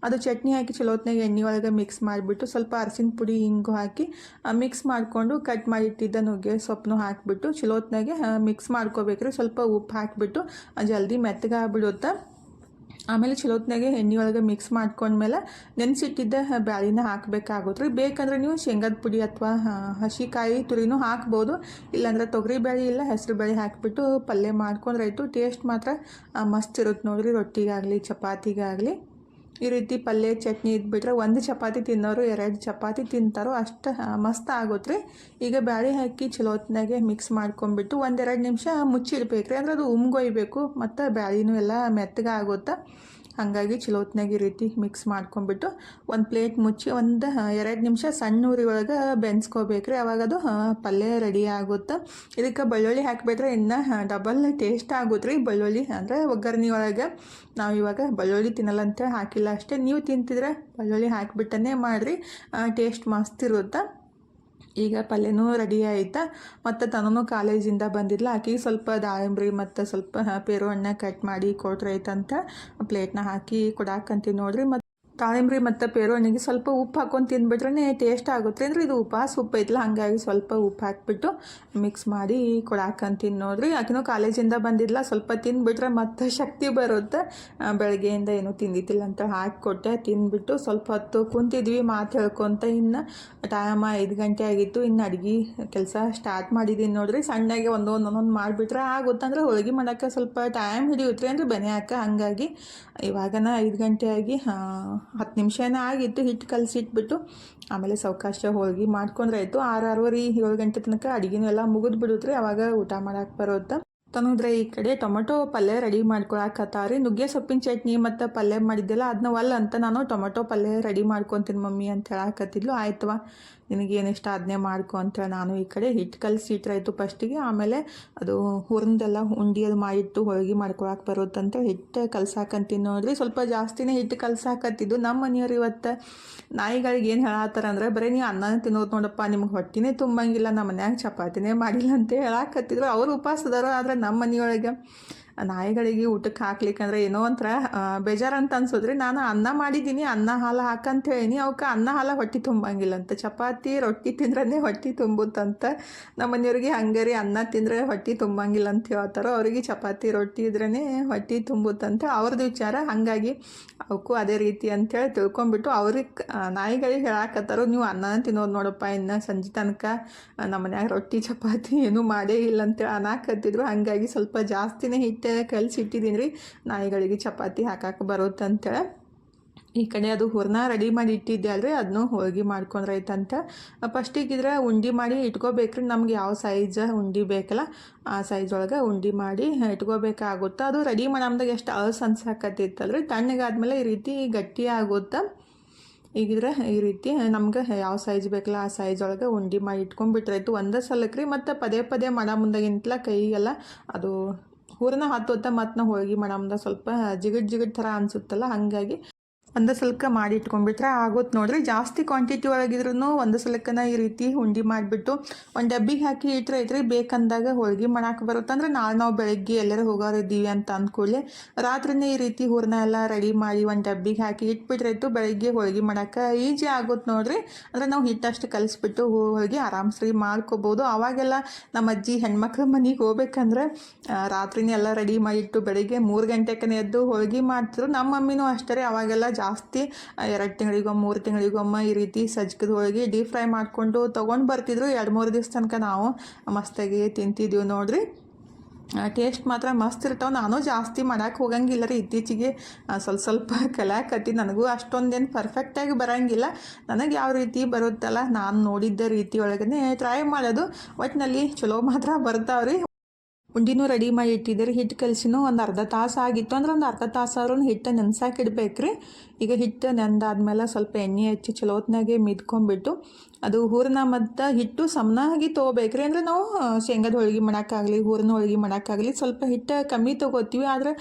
ಅದು ಚಟ್ನಿ ಹಾಕಿ ಚಲೋತ್ನಾಗ ಎಣ್ಣೆ ಒಳಗೆ ಮಿಕ್ಸ್ ಮಾಡಿಬಿಟ್ಟು ಸ್ವಲ್ಪ ಅರಸಿನ ಪುಡಿ ಹಿಂಗು ಹಾಕಿ ಮಿಕ್ಸ್ ಮಾಡಿಕೊಂಡು ಕಟ್ ಮಾಡಿಟ್ಟಿದ್ದ ನುಗ್ಗೆ ಸೊಪ್ಪನ್ನು ಹಾಕಿಬಿಟ್ಟು ಚಲೋತ್ನಾಗೆ ಮಿಕ್ಸ್ ಮಾಡ್ಕೋಬೇಕ್ರಿ. ಸ್ವಲ್ಪ ಉಪ್ಪು ಹಾಕಿಬಿಟ್ಟು ಜಲ್ದಿ ಮೆತ್ತಗಾಗ್ಬಿಡುತ್ತೆ. ಆಮೇಲೆ ಚಲೋತ್ನಾಗೆ ಎಣ್ಣೆ ಒಳಗೆ ಮಿಕ್ಸ್ ಮಾಡ್ಕೊಂಡ್ಮೇಲೆ ನೆನೆಸಿಟ್ಟಿದ್ದ ಬ್ಯಾಳಿನ ಹಾಕಬೇಕಾಗುತ್ತೆ ರೀ. ಬೇಕಂದ್ರೆ ನೀವು ಶೇಂಗಾದ ಪುಡಿ ಅಥವಾ ಹಸಿಕಾಯಿ ತುರಿನೂ ಹಾಕ್ಬೋದು. ಇಲ್ಲಾಂದ್ರೆ ತೊಗರಿ ಬೇಳೆ ಇಲ್ಲ ಹೆಸರು ಬೇಳೆ ಹಾಕಿಬಿಟ್ಟು ಪಲ್ಯ ಮಾಡ್ಕೊಂಡ್ರೆ ಆಯಿತು. ಟೇಸ್ಟ್ ಮಾತ್ರ ಮಸ್ತ್ ಇರುತ್ತೆ ನೋಡಿರಿ. ರೊಟ್ಟಿಗಾಗಲಿ ಚಪಾತಿಗಾಗಲಿ ಈ ರೀತಿ ಪಲ್ಯ ಚಟ್ನಿ ಇದ್ಬಿಟ್ರೆ ಒಂದು ಚಪಾತಿ ತಿನ್ನೋರು 2 ಚಪಾತಿ ತಿಂತಾರೋ ಅಷ್ಟು ಮಸ್ತ್ ಆಗುತ್ತೆ ರೀ. ಈಗ ಬ್ಯಾಳೆ ಹಾಕಿ ಚಲೋತ್ನಾಗೆ ಮಿಕ್ಸ್ ಮಾಡ್ಕೊಂಡ್ಬಿಟ್ಟು 1-2 ನಿಮಿಷ ಮುಚ್ಚಿಡ್ಬೇಕು ರೀ. ಅಂದ್ರೆ ಅದು ಉಮ್ಗೊಯ್ಬೇಕು ಮತ್ತು ಬ್ಯಾಳಿನೂ ಎಲ್ಲ ಮೆತ್ತಗೆ ಆಗುತ್ತೆ. ಹಾಗಾಗಿ ಚಲೋತ್ನಾಗೆ ಈ ರೀತಿ ಮಿಕ್ಸ್ ಮಾಡ್ಕೊಂಡ್ಬಿಟ್ಟು ಒಂದು ಪ್ಲೇಟ್ ಮುಚ್ಚಿ 1-2 ನಿಮಿಷ ಸಣ್ಣ ಉರಿ ಒಳಗೆ ಬೆನ್ಸ್ಕೋಬೇಕ್ರಿ. ಅವಾಗ ಅದು ಪಲ್ಯ ರೆಡಿ ಆಗುತ್ತೆ. ಇದಕ್ಕೆ ಬೆಳ್ಳುಳ್ಳಿ ಹಾಕಿಬಿಟ್ರೆ ಇನ್ನು ಡಬಲ್ ಟೇಸ್ಟ್ ಆಗುತ್ತೆ ರೀ. ಬೆಳ್ಳುಳ್ಳಿ ಅಂದರೆ ಒಗ್ಗರಣೆ ಒಳಗೆ ನಾವು ಇವಾಗ ಬೆಳ್ಳುಳ್ಳಿ ತಿನ್ನಲ್ಲ ಅಂತೇಳಿ ಹಾಕಿಲ್ಲ ಅಷ್ಟೇ. ನೀವು ತಿಂತಿದ್ರೆ ಬೆಳ್ಳುಳ್ಳಿ ಹಾಕಿಬಿಟ್ಟನೇ ಮಾಡಿರಿ, ಟೇಸ್ಟ್ ಮಸ್ತ್ ಇರುತ್ತೆ. ಈಗ ಪಲ್ಯನೂ ರೆಡಿ ಆಯಿತಾ. ಮತ್ತು ತನೂ ಕಾಲೇಜಿಂದ ಬಂದಿಲ್ಲ, ಆಕೆಗೆ ಸ್ವಲ್ಪ ದಾಳಿಂಬ್ರಿ ಮತ್ತು ಸ್ವಲ್ಪ ಪೇರು ಹಣ್ಣು ಕಟ್ ಮಾಡಿ ಕೊಟ್ರೆ ಆಯ್ತಂತ ಪ್ಲೇಟ್ನ ಹಾಕಿ ಕೊಡಾಕಂತೀನಿ ನೋಡಿರಿ. ಮತ್ತು ದಾಳಿಂಬ್ರಿ ಮತ್ತು ಪೇರು ಹಣ್ಣಿಗೆ ಸ್ವಲ್ಪ ಉಪ್ಪು ಹಾಕ್ಕೊಂಡು ತಿಂದ್ಬಿಟ್ರೆ ಟೇಸ್ಟ್ ಆಗುತ್ತೆ. ಅಂದರೆ ಇದು ಉಪವಾಸ ಉಪ್ಪು ಐತಲ್ಲ, ಹಾಗಾಗಿ ಸ್ವಲ್ಪ ಉಪ್ಪು ಹಾಕಿಬಿಟ್ಟು ಮಿಕ್ಸ್ ಮಾಡಿ ಕೊಡಾಕಂತೀನಿ ನೋಡಿರಿ. ಆಕೆನೂ ಕಾಲೇಜಿಂದ ಬಂದಿಲ್ಲ, ಸ್ವಲ್ಪ ತಿಂದ್ಬಿಟ್ರೆ ಮತ್ತೆ ಶಕ್ತಿ ಬರುತ್ತೆ. ಬೆಳಗ್ಗೆಯಿಂದ ಏನೂ ತಿಂದಿದ್ದಿಲ್ಲ ಅಂತ ಹಾಕಿಕೊಟ್ಟೆ. ತಿಂದ್ಬಿಟ್ಟು ಸ್ವಲ್ಪ ಹೊತ್ತು ಕುಂತಿದ್ವಿ ಮಾತು ಹೇಳ್ಕೊತ. ಇನ್ನು ಟೈಮ್ 5 ಗಂಟೆ ಆಗಿತ್ತು. ಇನ್ನು ಅಡುಗೆ ಕೆಲಸ ಸ್ಟಾರ್ಟ್ ಮಾಡಿದ್ದೀನಿ ನೋಡಿರಿ. ಸಣ್ಣಗೆ ಒಂದೊಂದು ಮಾಡಿಬಿಟ್ರೆ ಆಗುತ್ತೆ. ಅಂದರೆ ಹೋಳಿಗೆ ಮಾಡೋಕ್ಕೆ ಸ್ವಲ್ಪ ಟೈಮ್ ಹಿಡಿಯುತ್ತೆ ರೀ, ಅಂದರೆ ಬೆನೆ ಹಾಕ. ಹಾಗಾಗಿ ಇವಾಗನ 5 ಗಂಟೆ ಆಗಿ 10 ನಿಮಿಷನೇ ಆಗಿತ್ತು. ಹಿಟ್ಟು ಕಲಸಿಟ್ಬಿಟ್ಟು ಆಮೇಲೆ ಸಾವಕಾಶ ಹೋಳಿಗೆ ಮಾಡ್ಕೊಂಡ್ರೆ ಆಯಿತು. 6-6:30 7 ಗಂಟೆ ತನಕ ಅಡುಗೆನೂ ಎಲ್ಲ ಮುಗಿದು ಬಿಡುತ್ತೆ ರೀ. ಅವಾಗ ಊಟ ಮಾಡೋಕೆ ಬರುತ್ತೆ. ತನುದ್ರೆ ಈ ಕಡೆ ಟೊಮೆಟೊ ಪಲ್ಯ ರೆಡಿ ಮಾಡ್ಕೊಳಕತ್ತಾರಿ. ನುಗ್ಗೆ ಸೊಪ್ಪಿನ ಚಟ್ನಿ ಮತ್ತು ಪಲ್ಯ ಮಾಡಿದ್ದೆಲ್ಲ ಅದನ್ನ ಅಂತ ನಾನು ಟೊಮೆಟೊ ಪಲ್ಯ ರೆಡಿ ಮಾಡ್ಕೊತೀನಿ ಮಮ್ಮಿ ಅಂತ ಹೇಳಕತ್ತಿದ್ಲು. ಆಯ್ತವ ನಿನಗೇನು ಇಷ್ಟ ಅದನ್ನೇ ಮಾಡ್ಕೊ ಅಂತೇಳಿ ನಾನು ಈ ಕಡೆ ಹಿಟ್ಟು ಕಲಸಿಟ್ರಾಯ್ತು ಫಸ್ಟಿಗೆ. ಆಮೇಲೆ ಅದು ಹುರಿದೆಲ್ಲ ಉಂಡಿ ಅದು ಮಾಡಿಟ್ಟು ಹೋಳಿಗೆ ಮಾಡ್ಕೊಳಕ್ಕೆ ಬರುತ್ತಂತ ಹಿಟ್ಟು ಕಲ್ಸಾಕಂತೀನಿ ನೋಡ್ರಿ. ಸ್ವಲ್ಪ ಜಾಸ್ತಿನೇ ಹಿಟ್ಟು ಕಲ್ಸಾಕತ್ತಿದ್ದು. ನಮ್ಮ ಮನೆಯವ್ರು ಇವತ್ತು ನಾಯಿಗಳಿಗೆ ಏನು ಹೇಳತ್ತಾರಂದ್ರೆ, ಬರೀ ನೀವು ಅನ್ನ ತಿನ್ನೋದು ನೋಡಪ್ಪ, ನಿಮ್ಗೆ ಹೊಟ್ಟಿನೇ ತುಂಬಂಗಿಲ್ಲ, ನಮ್ಮ ಮನ್ಯಾಗ ಚಪಾತಿನೇ ಮಾಡಿಲ್ಲ ಅಂತ ಹೇಳಾಕತ್ತಿದ್ರು. ಅವ್ರು ಉಪವಾಸದಾರು. ಆದರೆ ನಮ್ಮ ಮನೆಯೊಳಗೆ ನಾಯಿಗಳಿಗೆ ಊಟಕ್ಕೆ ಹಾಕ್ಲಿಕ್ಕಂದ್ರೆ ಏನೋ ಒಂಥರ ಬೇಜಾರಂತ ಅನ್ಸೋದ್ರಿ. ನಾನು ಅನ್ನ ಮಾಡಿದ್ದೀನಿ, ಅನ್ನ ಹಾಲು ಹಾಕಂತ ಹೇಳಿನಿ. ಅವಕ್ಕೆ ಅನ್ನ ಹಾಲು ಹೊಟ್ಟೆ ತುಂಬಂಗಿಲ್ಲ ಅಂತ. ಚಪಾತಿ ರೊಟ್ಟಿ ತಿಂದ್ರೇ ಹೊಟ್ಟೆ ತುಂಬುತ್ತಂತ. ನಮ್ಮ ಮನೆಯವ್ರಿಗೆ ಹಂಗೆ ರೀ, ಅನ್ನ ತಿಂದರೆ ಹೊಟ್ಟೆ ತುಂಬಂಗಿಲ್ಲ ಅಂತ ಹೇಳ್ತಾರೋ. ಅವರಿಗೆ ಚಪಾತಿ ರೊಟ್ಟಿ ಇದ್ರೇ ಹೊಟ್ಟೆ ತುಂಬುತ್ತಂತ ಅವ್ರದ್ದು ವಿಚಾರ. ಹಾಗಾಗಿ ಅವಕ್ಕೂ ಅದೇ ರೀತಿ ಅಂಥೇಳಿ ತಿಳ್ಕೊಂಬಿಟ್ಟು ಅವ್ರಿಗೆ ನಾಯಿಗಳಿಗೆ ಹೇಳಾಕತ್ತಾರೋ, ನೀವು ಅನ್ನ ತಿನ್ನೋದು ನೋಡಪ್ಪ, ಇನ್ನು ಸಂಜೆ ತನಕ ನಮ್ಮ ಮನ್ಯಾಗ ರೊಟ್ಟಿ ಚಪಾತಿ ಏನೂ ಮಾಡೇ ಇಲ್ಲ ಅಂತೇಳಿ ಅನ್ನಾಕತ್ತಿದ್ರು. ಹಾಗಾಗಿ ಸ್ವಲ್ಪ ಜಾಸ್ತಿನೇ ಹಿಟ್ಟು ಕಲಸಿಟ್ಟಿದ್ದೀನಿ ರೀ, ನಾಯಿಗಳಿಗೆ ಚಪಾತಿ ಹಾಕಕ್ಕೆ ಬರುತ್ತಂತೇಳಿ. ಈ ಕಡೆ ಅದು ಹೂರ್ಣ ರೆಡಿ ಮಾಡಿ ಇಟ್ಟಿದ್ದೆ ಅಲ್ರಿ, ಅದನ್ನು ಹೋಳಿಗೆ ಮಾಡ್ಕೊಂಡ್ರೆ ಆಯ್ತಂತ. ಫಸ್ಟಿಗಿದ್ರೆ ಉಂಡೆ ಮಾಡಿ ಇಟ್ಕೋಬೇಕ್ರಿ. ನಮ್ಗೆ ಯಾವ ಸೈಜ್ ಉಂಡೆ ಬೇಕಲ್ಲ ಆ ಸೈಜ್ ಒಳಗೆ ಉಂಡೆ ಮಾಡಿ ಇಟ್ಕೋಬೇಕಾಗುತ್ತೆ. ಅದು ರೆಡಿ ಮಾಡಮ್ದಾಗ ಎಷ್ಟು ಅಳಸು ಅನ್ಸಾಕತ್ತಿತ್ತಲ್ರಿ, ತಣ್ಣಗಾದ್ಮೇಲೆ ಈ ರೀತಿ ಗಟ್ಟಿ ಆಗುತ್ತೆ. ಈಗಿದ್ರೆ ಈ ರೀತಿ ನಮ್ಗೆ ಯಾವ ಸೈಜ್ ಬೇಕಲ್ಲ ಆ ಸೈಜ್ ಒಳಗೆ ಉಂಡೆ ಮಾಡಿ ಇಟ್ಕೊಂಡ್ಬಿಟ್ರಾಯ್ತು ಒಂದೇ ಸಲಕ್ಕೆ ರೀ. ಮತ್ತು ಪದೇ ಮಾಡೋ ಮುಂದಾಗಿಂತಲ ಕೈಗೆಲ್ಲ ಅದು ಹೂರಣ ಹತ್ತುತ್ತಾ ಮತ್ತು ನಾವು ಹೋಳಿಗೆ ಮಾಡಮ್ದ ಸ್ವಲ್ಪ ಜಿಗಟ್ ಥರ ಅನಿಸುತ್ತಲ್ಲ, ಹಾಗಾಗಿ ಒಂದು ಸಲಕ್ಕೆ ಮಾಡಿ ಇಟ್ಕೊಂಡ್ಬಿಟ್ರೆ ಆಗುತ್ತೆ ನೋಡಿರಿ. ಜಾಸ್ತಿ ಕ್ವಾಂಟಿಟಿ ಒಳಗಿದ್ರೂ ಒಂದು ಸಲಕ್ಕನ ಈ ರೀತಿ ಉಂಡೆ ಮಾಡಿಬಿಟ್ಟು ಒಂದು ಡಬ್ಬಿಗೆ ಹಾಕಿ ಇಟ್ಟರೆ ಐತ್ರಿ. ಬೇಕಂದಾಗ ಹೋಳಿಗೆ ಮಾಡಕ್ಕೆ ಬರುತ್ತೆ. ಅಂದರೆ ನಾಳೆ ನಾವು ಬೆಳಗ್ಗೆ ಎಲ್ಲರೂ ಹೋಗೋರಿದ್ದೀವಿ ಅಂತ ಅಂದ್ಕೊಳ್ಳಿ ರಾತ್ರಿನೇ ಈ ರೀತಿ ಹೂರಣ ಎಲ್ಲ ರೆಡಿ ಮಾಡಿ ಒಂದು ಡಬ್ಬಿಗೆ ಹಾಕಿ ಇಟ್ಬಿಟ್ರಾಯ್ತು. ಬೆಳಗ್ಗೆ ಹೋಳಿಗೆ ಮಾಡೋಕ್ಕೆ ಈಜಿ ಆಗುತ್ತೆ ನೋಡಿರಿ. ಅಂದರೆ ನಾವು ಹಿಟ್ಟಷ್ಟು ಕಲಿಸ್ಬಿಟ್ಟು ಹೋಳಿಗೆ ಆರಾಮ್ಸರಿ ಮಾಡ್ಕೋಬೋದು. ಅವಾಗೆಲ್ಲ ನಮ್ಮ ಅಜ್ಜಿ ಹೆಣ್ಮಕ್ಳ ಮನೆಗೆ ಹೋಗ್ಬೇಕಂದ್ರೆ ರಾತ್ರಿನೇ ಎಲ್ಲ ರೆಡಿ ಮಾಡಿಟ್ಟು ಬೆಳಗ್ಗೆ 3 ಗಂಟೆಗೆ ಎದ್ದು ಹೋಳಿಗೆ ಮಾಡ್ತಿದ್ರು. ನಮ್ಮ ಮಮ್ಮಿನೂ ಅಷ್ಟೇ. ಅವಾಗೆಲ್ಲ ಜಾಸ್ತಿ 2 ತಿಂಗಳಿಗೊಮ್ಮೆ 3 ತಿಂಗಳಿಗೊಮ್ಮೆ ಈ ರೀತಿ ಸಜ್ಕದ ಹೋಳಿಗೆ ಡೀಪ್ ಫ್ರೈ ಮಾಡಿಕೊಂಡು ತೊಗೊಂಡು ಬರ್ತಿದ್ರು. 2-3 ದಿವಸ ತನಕ ನಾವು ಮಸ್ತಾಗಿ ತಿಂತಿದ್ದೀವಿ ನೋಡ್ರಿ. ಟೇಸ್ಟ್ ಮಾತ್ರ ಮಸ್ತ್ ಇರ್ತಾವೆ. ನಾನು ಜಾಸ್ತಿ ಮಾಡೋಕ್ಕೆ ಹೋಗಂಗಿಲ್ಲ ರೀ, ಇತ್ತೀಚೆಗೆ ಸ್ವಲ್ಪ ಕಲಿಯಾಕತ್ತಿ. ನನಗೂ ಅಷ್ಟೊಂದೇನು ಪರ್ಫೆಕ್ಟಾಗಿ ಬರೋಂಗಿಲ್ಲ. ನನಗೆ ಯಾವ ರೀತಿ ಬರುತ್ತಲ್ಲ ನಾನು ನೋಡಿದ್ದ ರೀತಿ ಒಳಗೇ ಟ್ರೈ ಮಾಡೋದು. ಒಟ್ಟಿನಲ್ಲಿ ಚಲೋ ಮಾತ್ರ ಬರ್ತಾವ್ರಿ. ಉಂಡಿನೂ ರೆಡಿ ಮಾಡಿ ಇಟ್ಟಿದ್ದೀರಿ. ಹಿಟ್ಟು ಕಲಸಿನೂ ಒಂದು ಅರ್ಧ ತಾಸು ಆಗಿತ್ತು ಅಂದ್ರೆ ಒಂದು ಅರ್ಧ ತಾಸಾದ್ರೂ ಹಿಟ್ಟು ನೆನ್ಸಾಕೆ ಇಡ್ಬೇಕು ರೀ. ಈಗ ಹಿಟ್ಟು ನೆಂದಾದ್ಮೇಲೆ ಸ್ವಲ್ಪ ಎಣ್ಣೆ ಹಚ್ಚಿ ಚಲೋ ಹೊತ್ನಾಗೆ ಮಿದ್ಕೊಂಬಿಟ್ಟು ಅದು ಹೂರಣ ಮತ್ತು ಹಿಟ್ಟು ಸಮನಾಗಿ ತೊಗೋಬೇಕ್ರಿ. ಅಂದರೆ ನಾವು ಶೇಂಗಾದ ಹೋಳಿಗೆ ಮಾಡೋಕ್ಕಾಗಲಿ ಹೂರಣ ಹೋಳಿಗೆ ಮಾಡೋಕ್ಕಾಗಲಿ ಸ್ವಲ್ಪ ಹಿಟ್ಟು ಕಮ್ಮಿ ತೊಗೋತೀವಿ. ಆದರೆ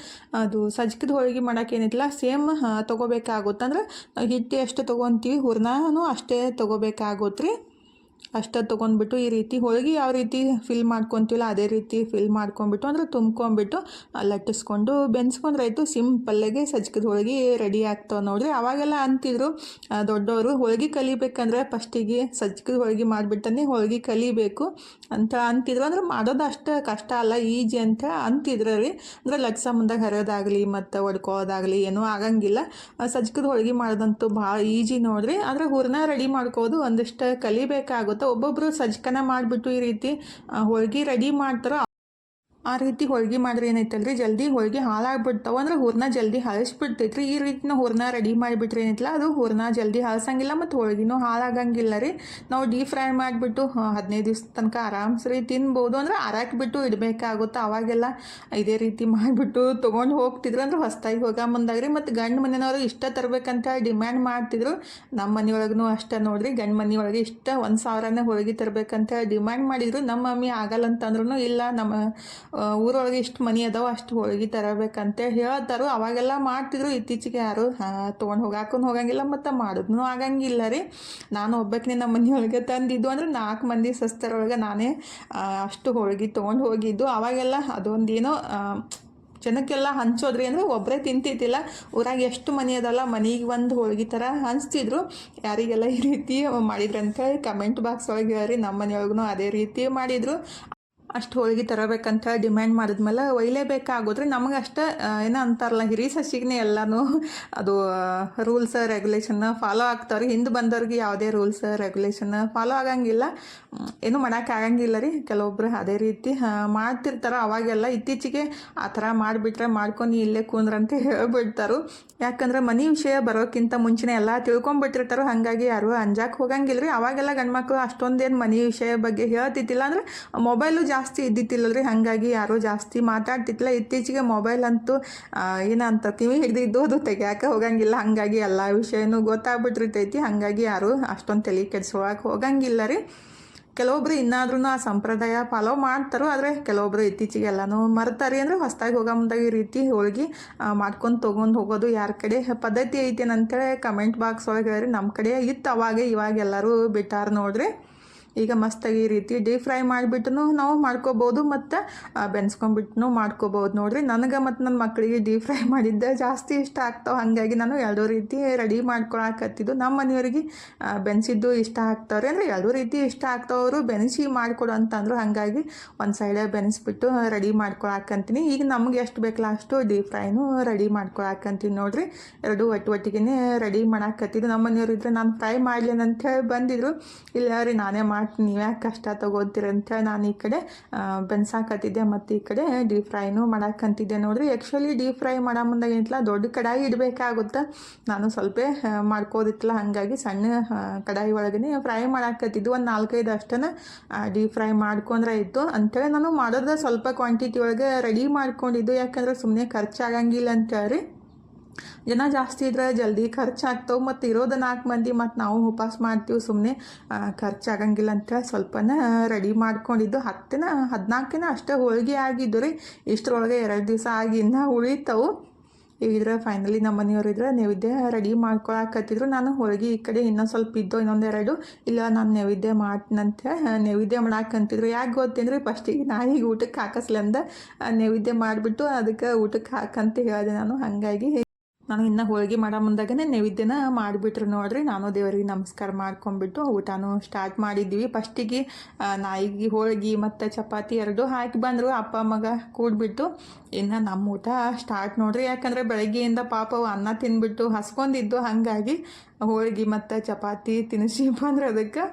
ಅದು ಸಜ್ಕದ ಹೋಳಿಗೆ ಮಾಡೋಕೆ ಏನಿಲ್ಲ ಸೇಮ್ ತೊಗೋಬೇಕಾಗುತ್ತೆ. ಅಂದ್ರೆ ನಾವು ಹಿಟ್ಟು ಎಷ್ಟು ತೊಗೊತೀವಿ ಹೂರಣನೂ ಅಷ್ಟೇ ತೊಗೋಬೇಕಾಗುತ್ತೆ ರೀ. ಅಷ್ಟು ತೊಗೊಂಡ್ಬಿಟ್ಟು ಈ ರೀತಿ ಹೋಳಿಗೆ ಯಾವ ರೀತಿ ಫಿಲ್ ಮಾಡ್ಕೊತೀವಲ್ಲ ಅದೇ ರೀತಿ ಫಿಲ್ ಮಾಡ್ಕೊಂಬಿಟ್ಟು ಅಂದರೆ ತುಂಬ್ಕೊಂಬಿಟ್ಟು ಲಟ್ಟಿಸ್ಕೊಂಡು ಬೆನ್ಸ್ಕೊಂಡ್ರೆ ಆಯಿತು. ಸಿಂಪಲ್ಲಾಗೆ ಸಜ್ಕದ ಹೋಳಿಗೆ ರೆಡಿ ಆಗ್ತಾವೆ ನೋಡಿರಿ. ಅವಾಗೆಲ್ಲ ಅಂತಿದ್ರು ದೊಡ್ಡವರು, ಹೋಳಿಗೆ ಕಲಿಬೇಕಂದ್ರೆ ಫಸ್ಟಿಗೆ ಸಜ್ಕದ ಹೋಳಿಗೆ ಮಾಡಿಬಿಟ್ಟನೆ ಹೋಳಿಗೆ ಕಲಿಬೇಕು ಅಂತ ಅಂತಿದ್ರು. ಅಂದ್ರೆ ಮಾಡೋದು ಅಷ್ಟು ಕಷ್ಟ ಅಲ್ಲ, ಈಜಿ ಅಂತ ಅಂತಿದ್ರು ರೀ. ಅಂದರೆ ಲಟ್ಸ ಮುಂದಾಗ ಹರಿಯೋದಾಗಲಿ ಮತ್ತು ಒಡ್ಕೊಳ್ಳೋದಾಗಲಿ ಏನೂ ಆಗಂಗಿಲ್ಲ. ಸಜ್ಕದ ಹೋಳಿಗೆ ಮಾಡೋದಂತೂ ಭಾಳ ಈಜಿ ನೋಡಿರಿ. ಆದರೆ ಹೂರಣ ರೆಡಿ ಮಾಡ್ಕೋದು ಒಂದಿಷ್ಟು ಕಲಿಬೇಕಾಗುತ್ತೆ. ಒಬ್ಬೊಬ್ಬರು ಸಜ್ಕನ ಮಾಡಿಬಿಟ್ಟು ಈ ರೀತಿ ಹೋಳಿಗೆ ರೆಡಿ ಮಾಡ್ತಾರೋ ಆ ರೀತಿ ಹೋಳಿಗೆ ಮಾಡಿದ್ರೆ ಏನೈತಲ್ರಿ ಜಲ್ದಿ ಹೋಳಿಗೆ ಹಾಳಾಗ್ಬಿಡ್ತಾವೆ. ಅಂದ್ರೆ ಹೂರಣ ಜಲ್ದಿ ಹಳಸ್ಬಿಡ್ತೈತ್ರಿ. ಈ ರೀತಿ ಹೂರಣ ರೆಡಿ ಮಾಡಿಬಿಟ್ರೆ ಏನಿಲ್ಲ ಅದು ಹೂರಣ ಜಲ್ದಿ ಹಳಸಂಗಿಲ್ಲ ಮತ್ತು ಹೋಳಿಗೆನೂ ಹಾಳಾಗಂಗಿಲ್ಲ ರೀ. ನಾವು ಡೀಪ್ ಫ್ರೈ ಮಾಡಿಬಿಟ್ಟು 15 ದಿವ್ಸ ತನಕ ಆರಾಮ್ಸರಿ ತಿನ್ಬೋದು. ಅಂದ್ರೆ ಆರಾಕ್ಬಿಟ್ಟು ಇಡಬೇಕಾಗುತ್ತೆ. ಅವಾಗೆಲ್ಲ ಇದೇ ರೀತಿ ಮಾಡಿಬಿಟ್ಟು ತೊಗೊಂಡು ಹೋಗ್ತಿದ್ರು. ಅಂದ್ರೆ ಹೊಸ್ದಾಗಿ ಹೋಗೋ ಮುಂದಾಗ್ರಿ. ಮತ್ತು ಗಂಡು ಮನೆಯವರು ಇಷ್ಟ ತರಬೇಕಂತ ಡಿಮ್ಯಾಂಡ್ ಮಾಡ್ತಿದ್ರು. ನಮ್ಮ ಮನೆಯೊಳಗೂ ಅಷ್ಟೇ ನೋಡಿರಿ, ಗಂಡು ಮನೆಯೊಳಗೆ ಇಷ್ಟ 1000ನೇ ಹೋಳಿಗೆ ತರಬೇಕಂತ ಡಿಮ್ಯಾಂಡ್ ಮಾಡಿದ್ರು. ನಮ್ಮ ಮಮ್ಮಿ ಆಗಲ್ಲ ಅಂತಂದ್ರೂ ಇಲ್ಲ ನಮ್ಮ ಊರೊಳಗೆ ಇಷ್ಟು ಮನೆ ಅದಾವೆ ಅಷ್ಟು ಹೋಳಿಗೆ ತರಬೇಕಂತ ಹೇಳ್ತಾರೋ. ಅವಾಗೆಲ್ಲ ಮಾಡ್ತಿದ್ರು. ಇತ್ತೀಚೆಗೆ ಯಾರು ತೊಗೊಂಡು ಹೋಗಂಗಿಲ್ಲ ಮತ್ತು ಮಾಡೋದೂ ಆಗಂಗಿಲ್ಲ ರೀ. ನಾನು ಒಬ್ಬಕ್ಕೆ ನಮ್ಮ ಮನೆಯೊಳಗೆ ತಂದಿದ್ದು ಅಂದ್ರೆ 4 ಮಂದಿ ಸಸ್ತರೊಳಗೆ ನಾನೇ ಅಷ್ಟು ಹೋಳಿಗೆ ತೊಗೊಂಡು ಹೋಗಿದ್ದು. ಅವಾಗೆಲ್ಲ ಅದೊಂದೇನೋ ಜನಕ್ಕೆಲ್ಲ ಹಂಚೋದ್ರಿ. ಅಂದರೆ ಒಬ್ಬರೇ ತಿಂತಿದ್ದಿಲ್ಲ. ಊರಾಗ ಎಷ್ಟು ಮನೆ ಅದಲ್ಲ ಮನೆಗೆ ಒಂದು ಹೋಳಿಗೆ ಥರ ಹಂಚ್ತಿದ್ರು. ಯಾರಿಗೆಲ್ಲ ಈ ರೀತಿ ಮಾಡಿದ್ರು ಅಂತೇಳಿ ಕಮೆಂಟ್ ಬಾಕ್ಸ್ ಒಳಗೆ ಹೇಳ್ರಿ. ನಮ್ಮ ಮನೆಯೊಳಗೂ ಅದೇ ರೀತಿ ಮಾಡಿದರು. ಅಷ್ಟು ಹೋಳಿಗೆ ತರಬೇಕಂತ ಡಿಮ್ಯಾಂಡ್ ಮಾಡಿದ್ಮೇಲೆ ಒಯ್ಲೇಬೇಕಾಗೋದ್ರಿ. ನಮಗೆ ಅಷ್ಟು ಏನೋ ಅಂತಾರಲ್ಲ ಹಿರಿ ಸಸಿಗೆ ಎಲ್ಲನೂ ಅದು ರೂಲ್ಸ್ ರೆಗ್ಯುಲೇಷನ್ ಫಾಲೋ ಆಗ್ತಾವ್ರಿ. ಹಿಂದೆ ಬಂದವ್ರಿಗೆ ಯಾವುದೇ ರೂಲ್ಸ್ ರೆಗ್ಯುಲೇಷನ್ ಫಾಲೋ ಆಗಂಗಿಲ್ಲ, ಏನೂ ಮಾಡೋಕ್ಕಾಗಂಗಿಲ್ಲ ರೀ. ಕೆಲವೊಬ್ರು ಅದೇ ರೀತಿ ಮಾಡ್ತಿರ್ತಾರೆ. ಅವಾಗೆಲ್ಲ ಇತ್ತೀಚೆಗೆ ಆ ಥರ ಮಾಡಿಬಿಟ್ರೆ ಮಾಡ್ಕೊಂಡು ಇಲ್ಲೇ ಕೂಂದ್ರಂತ ಹೇಳ್ಬಿಡ್ತಾರೆ. ಯಾಕಂದ್ರೆ ಮನೆ ವಿಷಯ ಬರೋಕ್ಕಿಂತ ಮುಂಚೆನೇ ಎಲ್ಲ ತಿಳ್ಕೊಂಬಿಟ್ಟಿರ್ತಾರೋ. ಹಾಗಾಗಿ ಯಾರು ಅಂಜಾಕೆ ಹೋಗಂಗಿಲ್ಲ ರೀ. ಅವಾಗೆಲ್ಲ ಗಂಡ್ಮಕ್ಳು ಅಷ್ಟೊಂದೇನು ಮನೆ ವಿಷಯ ಬಗ್ಗೆ ಹೇಳ್ತಿದ್ದಿಲ್ಲ. ಅಂದರೆ ಮೊಬೈಲು ಜಾಸ್ತಿ ಇದ್ದಿತ್ತಿಲ್ಲ ರೀ. ಹಾಗಾಗಿ ಯಾರೂ ಜಾಸ್ತಿ ಮಾತಾಡ್ತಿತ್ತಿಲ್ಲ. ಇತ್ತೀಚೆಗೆ ಮೊಬೈಲ್ ಅಂತೂ ಏನಂತ ಕಿವಿ ಹಿಡಿದಿದ್ದು ಅದು ತೆಗಿಯಾಕೆ ಹೋಗಂಗಿಲ್ಲ. ಹಾಗಾಗಿ ಎಲ್ಲ ವಿಷಯನೂ ಗೊತ್ತಾಗ್ಬಿಟ್ಟಿರ್ತೈತಿ. ಹಾಗಾಗಿ ಯಾರು ಅಷ್ಟೊಂದು ತಲೆ ಕೆಡ್ಸೋಳಕ್ಕೆ ಹೋಗಂಗಿಲ್ಲ ರೀ. ಕೆಲವೊಬ್ರು ಇನ್ನಾದ್ರೂ ಆ ಸಂಪ್ರದಾಯ ಫಾಲೋ ಮಾಡ್ತಾರೋ. ಆದರೆ ಕೆಲವೊಬ್ರು ಇತ್ತೀಚೆಗೆ ಎಲ್ಲನೂ ಮರ್ತಾರೆ. ಅಂದರೆ ಹೊಸ್ದಾಗಿ ಹೋಗೋ ಮುಂದಾಗ ಈ ರೀತಿ ಹೋಳಿಗೆ ಮಾಡ್ಕೊಂಡು ತೊಗೊಂಡು ಹೋಗೋದು ಯಾರ ಕಡೆ ಪದ್ಧತಿ ಐತೇನಂತೇಳಿ ಕಮೆಂಟ್ ಬಾಕ್ಸ್ ಒಳಗೆ ಹೇಳ್ರಿ. ನಮ್ಮ ಕಡೆ ಇತ್ತು ಅವಾಗ, ಇವಾಗ ಎಲ್ಲರೂ ಬಿಟ್ಟಾರ ನೋಡ್ರಿ. ಈಗ ಮಸ್ತಾಗಿ ಈ ರೀತಿ ಡೀಪ್ ಫ್ರೈ ಮಾಡಿಬಿಟ್ಟು ನಾವು ಮಾಡ್ಕೋಬೋದು ಮತ್ತು ಬೆನ್ಸ್ಕೊಂಡ್ಬಿಟ್ಟು ಮಾಡ್ಕೋಬೋದು ನೋಡಿರಿ. ನನಗೆ ಮತ್ತು ನನ್ನ ಮಕ್ಕಳಿಗೆ ಡೀಪ್ ಫ್ರೈ ಮಾಡಿದ್ದೆ ಜಾಸ್ತಿ ಇಷ್ಟ ಆಗ್ತಾವೆ. ಹಾಗಾಗಿ ನಾನು ಎರಡೂ ರೀತಿ ರೆಡಿ ಮಾಡ್ಕೊಳಕತ್ತಿದ್ದು. ನಮ್ಮ ಮನೆಯವ್ರಿಗೆ ಬೆನ್ಸಿದ್ದು ಇಷ್ಟ ಆಗ್ತಾವ್ರಿ. ಅಂದರೆ ಎರಡೂ ರೀತಿ ಇಷ್ಟ ಆಗ್ತಾವರು ಬೆನ್ಸಿ ಮಾಡಿಕೊಡು ಅಂತಂದ್ರು. ಹಾಗಾಗಿ ಒಂದು ಸೈಡೇ ಬೆನ್ಸ್ಬಿಟ್ಟು ರೆಡಿ ಮಾಡ್ಕೊಳಕಂತೀನಿ. ಈಗ ನಮ್ಗೆ ಎಷ್ಟು ಬೇಕಲ್ಲ ಅಷ್ಟು ಡೀಪ್ ಫ್ರೈನೂ ರೆಡಿ ಮಾಡ್ಕೊಳಕಂತೀನಿ ನೋಡಿರಿ. ಎರಡೂ ಒಟ್ಟಿಗೆ ರೆಡಿ ಮಾಡಾಕತ್ತಿದ್ದು. ನಮ್ಮ ಮನೆಯವ್ರು ಇದ್ರೆ ನಾನು ಫ್ರೈ ಮಾಡಲಿ ಅಂತೇಳಿ ಬಂದಿದ್ರು. ಇಲ್ಲ ರೀ ನಾನೇ ನೀವು ಯಾಕೆ ಕಷ್ಟ ತೊಗೋತೀರಂತೇಳಿ ನಾನು ಈ ಕಡೆ ಬೆನ್ಸಾಕತ್ತಿದ್ದೆ ಮತ್ತು ಈ ಕಡೆ ಡೀಪ್ ಫ್ರೈನೂ ಮಾಡಾಕಂತಿದ್ದೆ ನೋಡಿರಿ. ಆ್ಯಕ್ಚುಲಿ ಡೀಪ್ ಫ್ರೈ ಮಾಡೋ ಮುಂದಾಗ ಏನಿಲ್ಲ ದೊಡ್ಡ ಕಡಾಯಿ ಇಡಬೇಕಾಗುತ್ತೆ. ನಾನು ಸ್ವಲ್ಪ ಮಾಡ್ಕೋದಿತ್ತಲ್ಲ ಹಾಗಾಗಿ ಸಣ್ಣ ಕಡಾಯಿ ಒಳಗೇ ಫ್ರೈ ಮಾಡಾಕತ್ತಿದ್ದು. ಒಂದು 4-5 ಅಷ್ಟನ್ನು ಡೀಪ್ ಫ್ರೈ ಮಾಡ್ಕೊಂಡ್ರೆ ಆಯಿತು ಅಂಥೇಳಿ ನಾನು ಮಾಡೋದು ಸ್ವಲ್ಪ ಕ್ವಾಂಟಿಟಿ ಒಳಗೆ ರೆಡಿ ಮಾಡ್ಕೊಂಡಿದ್ದು. ಯಾಕಂದರೆ ಸುಮ್ಮನೆ ಖರ್ಚಾಗಂಗಿಲ್ಲ ಅಂತೇಳಿ. ಜನ ಜಾಸ್ತಿ ಇದ್ರೆ ಜಲ್ದಿ ಖರ್ಚಾಗ್ತವೆ. ಮತ್ತು ಇರೋದು 4 ಮಂದಿ ಮತ್ತು ನಾವು ಉಪವಾಸ ಮಾಡ್ತೀವಿ, ಸುಮ್ಮನೆ ಖರ್ಚಾಗಂಗಿಲ್ಲ ಅಂತೇಳಿ ಸ್ವಲ್ಪನ ರೆಡಿ ಮಾಡ್ಕೊಂಡಿದ್ದು. 14 ಅಷ್ಟೇ ಹೋಳಿಗೆ ಆಗಿದ್ದು ರೀ. ಇಷ್ಟರೊಳಗೆ 2 ದಿವಸ ಆಗಿ ಇನ್ನೂ ಉಳಿತವು. ಇದ್ರೆ ಫೈನಲಿ ನಮ್ಮ ಮನೆಯವ್ರು ಇದ್ರೆ ನೈವೇದ್ಯ ರೆಡಿ ಮಾಡ್ಕೊಳಕತ್ತಿದ್ರು. ನಾನು ಹೋಳಿಗೆ ಈ ಕಡೆ ಇನ್ನೊಂದು ಸ್ವಲ್ಪ ಇದ್ದೋ 1-2 ಇಲ್ಲ ನಾನು ನೈವೇದ್ಯ ಮಾಡ್ತೀನಂತ ನೈವೇದ್ಯ ಮಾಡಾಕಂತಿದ್ರು. ಯಾಕೆ ಗೊತ್ತೇನ್ರಿ ಫಸ್ಟಿಗೆ ನಾಯಿಗೆ ಊಟಕ್ಕೆ ಹಾಕಿಸ್ಲಂದ ನೈವೇದ್ಯ ಮಾಡಿಬಿಟ್ಟು ಅದಕ್ಕೆ ಊಟಕ್ಕೆ ಹಾಕಂತ ಹೇಳಿದೆ ನಾನು. ಹಾಗಾಗಿ ನಾನು ಇನ್ನು ಹೋಳಿಗೆ ಮಾಡೋ ಮುಂದಾಗೇ ನೈವೇದ್ಯನ ಮಾಡಿಬಿಟ್ರು ನೋಡಿರಿ. ನಾನು ದೇವರಿಗೆ ನಮಸ್ಕಾರ ಮಾಡ್ಕೊಂಡ್ಬಿಟ್ಟು ಊಟನೂ ಸ್ಟಾರ್ಟ್ ಮಾಡಿದ್ವಿ. ಫಸ್ಟಿಗೆ ನಾಯಿಗೆ ಹೋಳಿಗೆ ಮತ್ತು ಚಪಾತಿ 2 ಹಾಕಿ ಬಂದರು. ಅಪ್ಪ ಮಗ ಕೂಡಿಬಿಟ್ಟು ಇನ್ನು ನಮ್ಮ ಊಟ ಸ್ಟಾರ್ಟ್ ನೋಡಿರಿ. ಯಾಕಂದರೆ ಬೆಳಗ್ಗೆಯಿಂದ ಪಾಪ ಅನ್ನ ತಿಂದ್ಬಿಟ್ಟು ಹಸ್ಕೊಂಡಿದ್ದು. ಹಾಗಾಗಿ ಹೋಳಿಗೆ ಮತ್ತು ಚಪಾತಿ ತಿನ್ನಿಸಿ ಬಂದ್ರೆ ಅದಕ್ಕೆ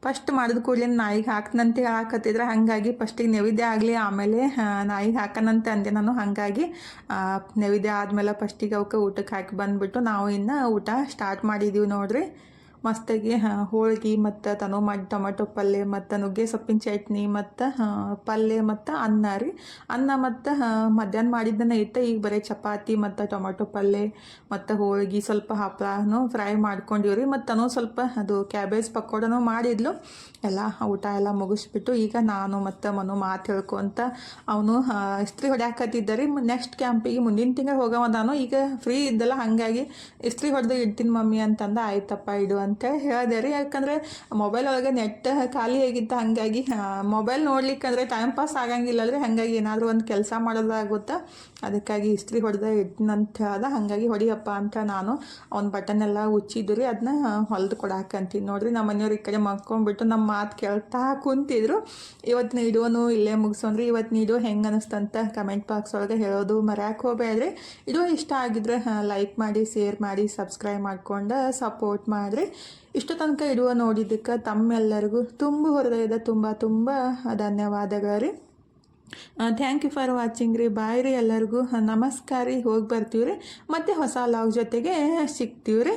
ಫಸ್ಟ್ ಮಾಡಿದ ಕೂಡಲೇ ನಾಯಿಗೆ ಹಾಕ್ನಂತೆ ಹೇಳಾಕತ್ತಿದ್ರೆ, ಹಾಗಾಗಿ ಫಸ್ಟಿಗೆ ನೈವೇದ್ಯ ಆಗಲಿ ಆಮೇಲೆ ನಾಯಿಗೆ ಹಾಕನಂತೆ ಅಂದೆ ನಾನು. ಹಾಗಾಗಿ ನೈವೇದ್ಯ ಆದಮೇಲೆ ಫಸ್ಟಿಗೆ ಅವಕ್ಕೆ ಊಟಕ್ಕೆ ಹಾಕಿ ಬಂದುಬಿಟ್ಟು ನಾವು ಇನ್ನು ಊಟ ಸ್ಟಾರ್ಟ್ ಮಾಡಿದ್ದೀವಿ ನೋಡ್ರಿ. ಮಸ್ತಾಗಿ ಹೋಳ್ಗೆ ಮತ್ತು ತನೋ ಮಾಡಿ ಟೊಮೆಟೊ ಪಲ್ಯ ಮತ್ತು ನುಗ್ಗೆ ಸೊಪ್ಪಿನ ಚಟ್ನಿ ಮತ್ತು ಪಲ್ಯ ಮತ್ತು ಅನ್ನ ರೀ. ಅನ್ನ ಮತ್ತು ಮಧ್ಯಾಹ್ನ ಮಾಡಿದ್ದನ್ನು ಇತ್ತು. ಈಗ ಬರೀ ಚಪಾತಿ ಮತ್ತು ಟೊಮೆಟೊ ಪಲ್ಯ ಮತ್ತು ಹೋಳ್ಗೆ ಸ್ವಲ್ಪ ಹಪ್ಪಳನೂ ಫ್ರೈ ಮಾಡ್ಕೊಂಡಿವಿ ರೀ. ಮತ್ತು ತನೋ ಸ್ವಲ್ಪ ಅದು ಕ್ಯಾಬೇಜ್ ಪಕೋಡನೂ ಮಾಡಿದ್ಲು. ಎಲ್ಲ ಊಟ ಎಲ್ಲ ಮುಗಿಸ್ಬಿಟ್ಟು ಈಗ ನಾನು ಮತ್ತು ಮನು ಮಾತು ಹೇಳ್ಕೊಂತ ಅವನು ಇಸ್ತ್ರಿ ಹೊಡ್ಯಾಕತ್ತಿದ್ದ ರೀ. ನೆಕ್ಸ್ಟ್ ಕ್ಯಾಂಪಿಗೆ ಮುಂದಿನ ತಿಂಗಳು ಹೋಗವ ನಾನು. ಈಗ ಫ್ರೀ ಇದ್ದಲ್ಲ, ಹಾಗಾಗಿ ಇಸ್ತ್ರಿ ಹೊಡೆದು ಇಡ್ತೀನಿ ಮಮ್ಮಿ ಅಂತಂದ. ಆಯ್ತಪ್ಪ ಇಡು ಅಂತೇಳಿ ಹೇಳಿದೆ ರೀ. ಯಾಕಂದರೆ ಮೊಬೈಲ್ ಒಳಗೆ ನೆಟ್ ಖಾಲಿ ಆಗಿತ್ತು, ಹಾಗಾಗಿ ಮೊಬೈಲ್ ನೋಡ್ಲಿಕ್ಕಂದ್ರೆ ಟೈಮ್ ಪಾಸ್ ಆಗಂಗಿಲ್ಲ ರೀ. ಹಾಗಾಗಿ ಏನಾದರೂ ಒಂದು ಕೆಲಸ ಮಾಡೋದಾಗುತ್ತಾ, ಅದಕ್ಕಾಗಿ ಇಸ್ತ್ರಿ ಹೊಡೆದ ಇಟ್ಟನಂತ ಹೇಳ್ದ. ಹಾಗಾಗಿ ಹೊಡಿಯಪ್ಪ ಅಂತ ನಾನು ಅವ್ನ ಬಟನ್ ಎಲ್ಲ ಉಚ್ಚಿದ್ದು ರೀ. ಅದನ್ನ ಹೊಲ್ದು ಕೊಡಾಕಂತೀನಿ ನೋಡ್ರಿ. ನಮ್ಮ ಮನೆಯವ್ರು ಈ ಕಡೆ ಮಾಡ್ಕೊಂಡ್ಬಿಟ್ಟು ನಮ್ಮ ಮಾತು ಕೇಳ್ತಾ ಕುಂತಿದ್ರು. ಇವತ್ತಿನ ವಿಡಿಯೋನು ಇಲ್ಲೇ ಮುಗಿಸೋನ್ರಿ. ಇವತ್ತಿನ ವಿಡಿಯೋ ಹೆಂಗೆ ಅನ್ನಿಸ್ತಂತ ಕಮೆಂಟ್ ಬಾಕ್ಸ್ ಒಳಗೆ ಹೇಳೋದು ಮರ್ಯಾಕೆ ಹೋಗಬೇಡ್ರಿ. ವಿಡಿಯೋ ಇಷ್ಟ ಆಗಿದ್ರೆ ಲೈಕ್ ಮಾಡಿ, ಶೇರ್ ಮಾಡಿ, ಸಬ್ಸ್ಕ್ರೈಬ್ ಮಾಡ್ಕೊಂಡು ಸಪೋರ್ಟ್ ಮಾಡಿರಿ. ಇಷ್ಟು ತನಕ ವಿಡಿಯೋ ನೋಡಿದ್ದಕ್ಕೆ ತಮ್ಮೆಲ್ಲರಿಗೂ ಹೃದಯದ ತುಂಬ ಧನ್ಯವಾದಗಳು ರೀ. ಥ್ಯಾಂಕ್ ಯು ಫಾರ್ ವಾಚಿಂಗ್ ರೀ. ಬಾಯ್ ರೀ ಎಲ್ಲರಿಗೂ. ನಮಸ್ಕಾರ ರೀ. ಹೋಗಿ ಬರ್ತೀವಿ ರೀ. ಮತ್ತು ಹೊಸ ಲಾಗ್ ಜೊತೆಗೆ ಸಿಗ್ತೀವಿ ರೀ.